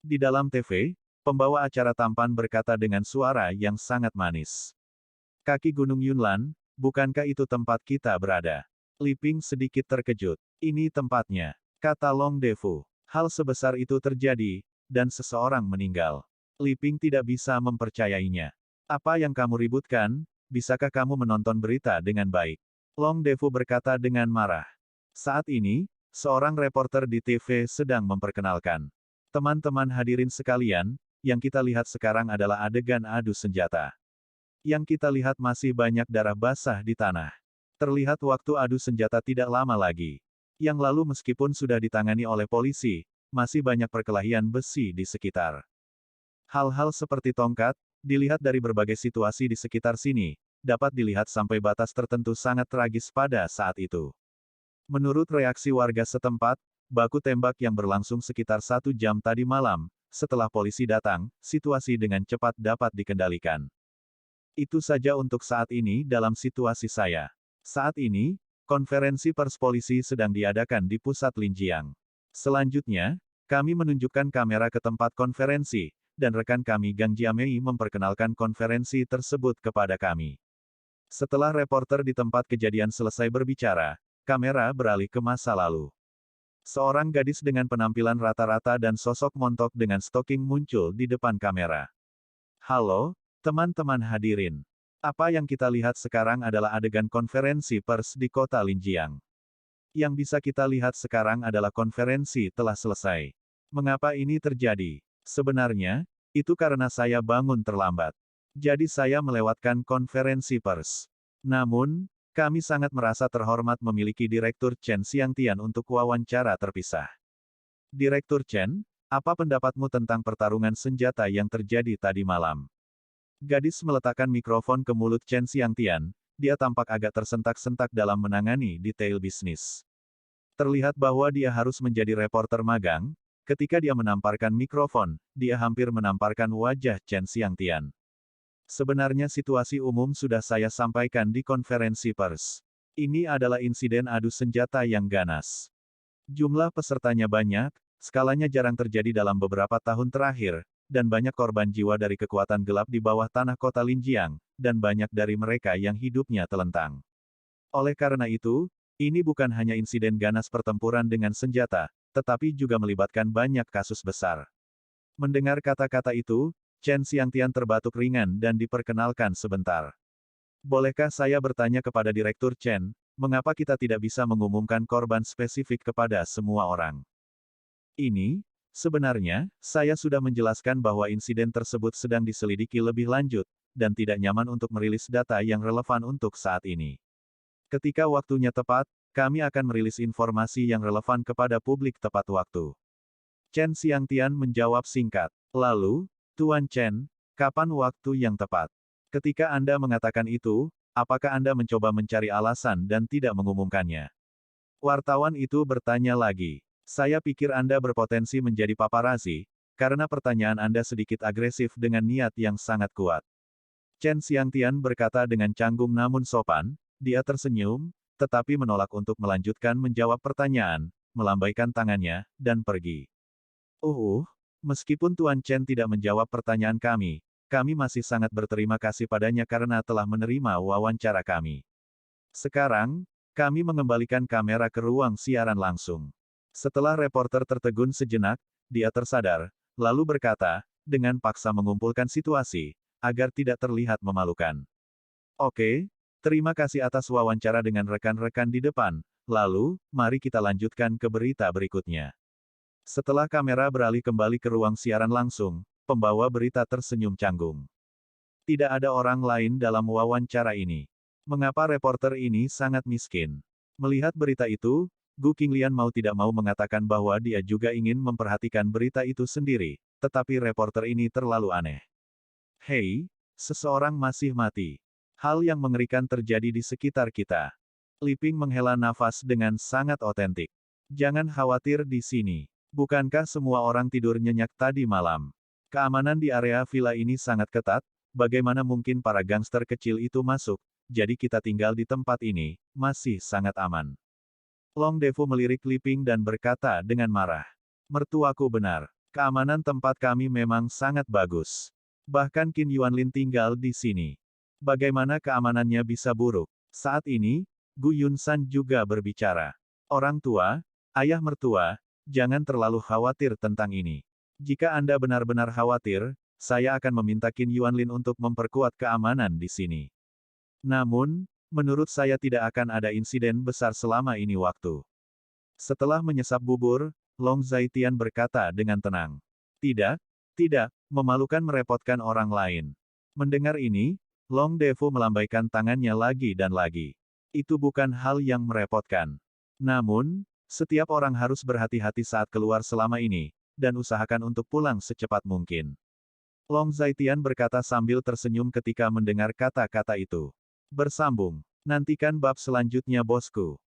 Di dalam TV, pembawa acara tampan berkata dengan suara yang sangat manis. Kaki Gunung Yunlan, bukankah itu tempat kita berada? Li Ping sedikit terkejut. Ini tempatnya, kata Long Defu. Hal sebesar itu terjadi, dan seseorang meninggal. Li Ping tidak bisa mempercayainya. Apa yang kamu ributkan? Bisakah kamu menonton berita dengan baik? Long Defu berkata dengan marah. Saat ini, seorang reporter di TV sedang memperkenalkan. Teman-teman hadirin sekalian, yang kita lihat sekarang adalah adegan adu senjata. Yang kita lihat masih banyak darah basah di tanah. Terlihat waktu adu senjata tidak lama lagi. Yang lalu meskipun sudah ditangani oleh polisi, masih banyak perkelahian besi di sekitar. Hal-hal seperti tongkat, dilihat dari berbagai situasi di sekitar sini, dapat dilihat sampai batas tertentu sangat tragis pada saat itu. Menurut reaksi warga setempat, baku tembak yang berlangsung sekitar 1 jam tadi malam, setelah polisi datang, situasi dengan cepat dapat dikendalikan. Itu saja untuk saat ini dalam situasi saya. Saat ini, konferensi pers polisi sedang diadakan di pusat Linjiang. Selanjutnya, kami menunjukkan kamera ke tempat konferensi, dan rekan kami Gang Jiamei memperkenalkan konferensi tersebut kepada kami. Setelah reporter di tempat kejadian selesai berbicara, kamera beralih ke masa lalu. Seorang gadis dengan penampilan rata-rata dan sosok montok dengan stoking muncul di depan kamera. Halo, teman-teman hadirin. Apa yang kita lihat sekarang adalah adegan konferensi pers di kota Linjiang. Yang bisa kita lihat sekarang adalah konferensi telah selesai. Mengapa ini terjadi? Sebenarnya, itu karena saya bangun terlambat. Jadi saya melewatkan konferensi pers. Namun, kami sangat merasa terhormat memiliki Direktur Chen Xiangtian untuk wawancara terpisah. Direktur Chen, apa pendapatmu tentang pertarungan senjata yang terjadi tadi malam? Gadis meletakkan mikrofon ke mulut Chen Xiangtian, dia tampak agak tersentak-sentak dalam menangani detail bisnis. Terlihat bahwa dia harus menjadi reporter magang, ketika dia menamparkan mikrofon, dia hampir menamparkan wajah Chen Xiangtian. Sebenarnya situasi umum sudah saya sampaikan di konferensi pers. Ini adalah insiden adu senjata yang ganas. Jumlah pesertanya banyak, skalanya jarang terjadi dalam beberapa tahun terakhir, dan banyak korban jiwa dari kekuatan gelap di bawah tanah kota Linjiang, dan banyak dari mereka yang hidupnya telentang. Oleh karena itu, ini bukan hanya insiden ganas pertempuran dengan senjata, tetapi juga melibatkan banyak kasus besar. Mendengar kata-kata itu, Chen Xiangtian terbatuk ringan dan diperkenalkan sebentar. Bolehkah saya bertanya kepada Direktur Chen, mengapa kita tidak bisa mengumumkan korban spesifik kepada semua orang? Ini, sebenarnya, saya sudah menjelaskan bahwa insiden tersebut sedang diselidiki lebih lanjut, dan tidak nyaman untuk merilis data yang relevan untuk saat ini. Ketika waktunya tepat, kami akan merilis informasi yang relevan kepada publik tepat waktu. Chen Xiangtian menjawab singkat. Lalu, Tuan Chen, kapan waktu yang tepat? Ketika Anda mengatakan itu, apakah Anda mencoba mencari alasan dan tidak mengumumkannya? Wartawan itu bertanya lagi. Saya pikir Anda berpotensi menjadi paparazi, karena pertanyaan Anda sedikit agresif dengan niat yang sangat kuat. Chen Xiangtian berkata dengan canggung namun sopan, dia tersenyum, tetapi menolak untuk melanjutkan menjawab pertanyaan, melambaikan tangannya, dan pergi. Meskipun Tuan Chen tidak menjawab pertanyaan kami masih sangat berterima kasih padanya karena telah menerima wawancara kami. Sekarang, kami mengembalikan kamera ke ruang siaran langsung. Setelah reporter tertegun sejenak, dia tersadar, lalu berkata, dengan paksa mengumpulkan situasi, agar tidak terlihat memalukan. Oke, terima kasih atas wawancara dengan rekan-rekan di depan, lalu, mari kita lanjutkan ke berita berikutnya. Setelah kamera beralih kembali ke ruang siaran langsung, pembawa berita tersenyum canggung. Tidak ada orang lain dalam wawancara ini. Mengapa reporter ini sangat miskin? Melihat berita itu, Gu Qinglian mau tidak mau mengatakan bahwa dia juga ingin memperhatikan berita itu sendiri, tetapi reporter ini terlalu aneh. Hei, seseorang masih mati. Hal yang mengerikan terjadi di sekitar kita. Li Ping menghela nafas dengan sangat otentik. Jangan khawatir di sini. Bukankah semua orang tidur nyenyak tadi malam? Keamanan di area villa ini sangat ketat, bagaimana mungkin para gangster kecil itu masuk? Jadi kita tinggal di tempat ini, masih sangat aman. Long Defu melirik Li Ping dan berkata dengan marah. Mertuaku benar. Keamanan tempat kami memang sangat bagus. Bahkan Qin Yuanlin tinggal di sini. Bagaimana keamanannya bisa buruk? Saat ini, Gu Yunsan juga berbicara. Orang tua, ayah mertua, jangan terlalu khawatir tentang ini. Jika Anda benar-benar khawatir, saya akan meminta Qin Yuanlin untuk memperkuat keamanan di sini. Namun, menurut saya tidak akan ada insiden besar selama ini waktu. Setelah menyesap bubur, Long Zaitian berkata dengan tenang. Tidak, memalukan merepotkan orang lain. Mendengar ini, Long Defu melambaikan tangannya lagi dan lagi. Itu bukan hal yang merepotkan. Namun, setiap orang harus berhati-hati saat keluar selama ini, dan usahakan untuk pulang secepat mungkin. Long Zaitian berkata sambil tersenyum ketika mendengar kata-kata itu. Bersambung. Nantikan bab selanjutnya bosku.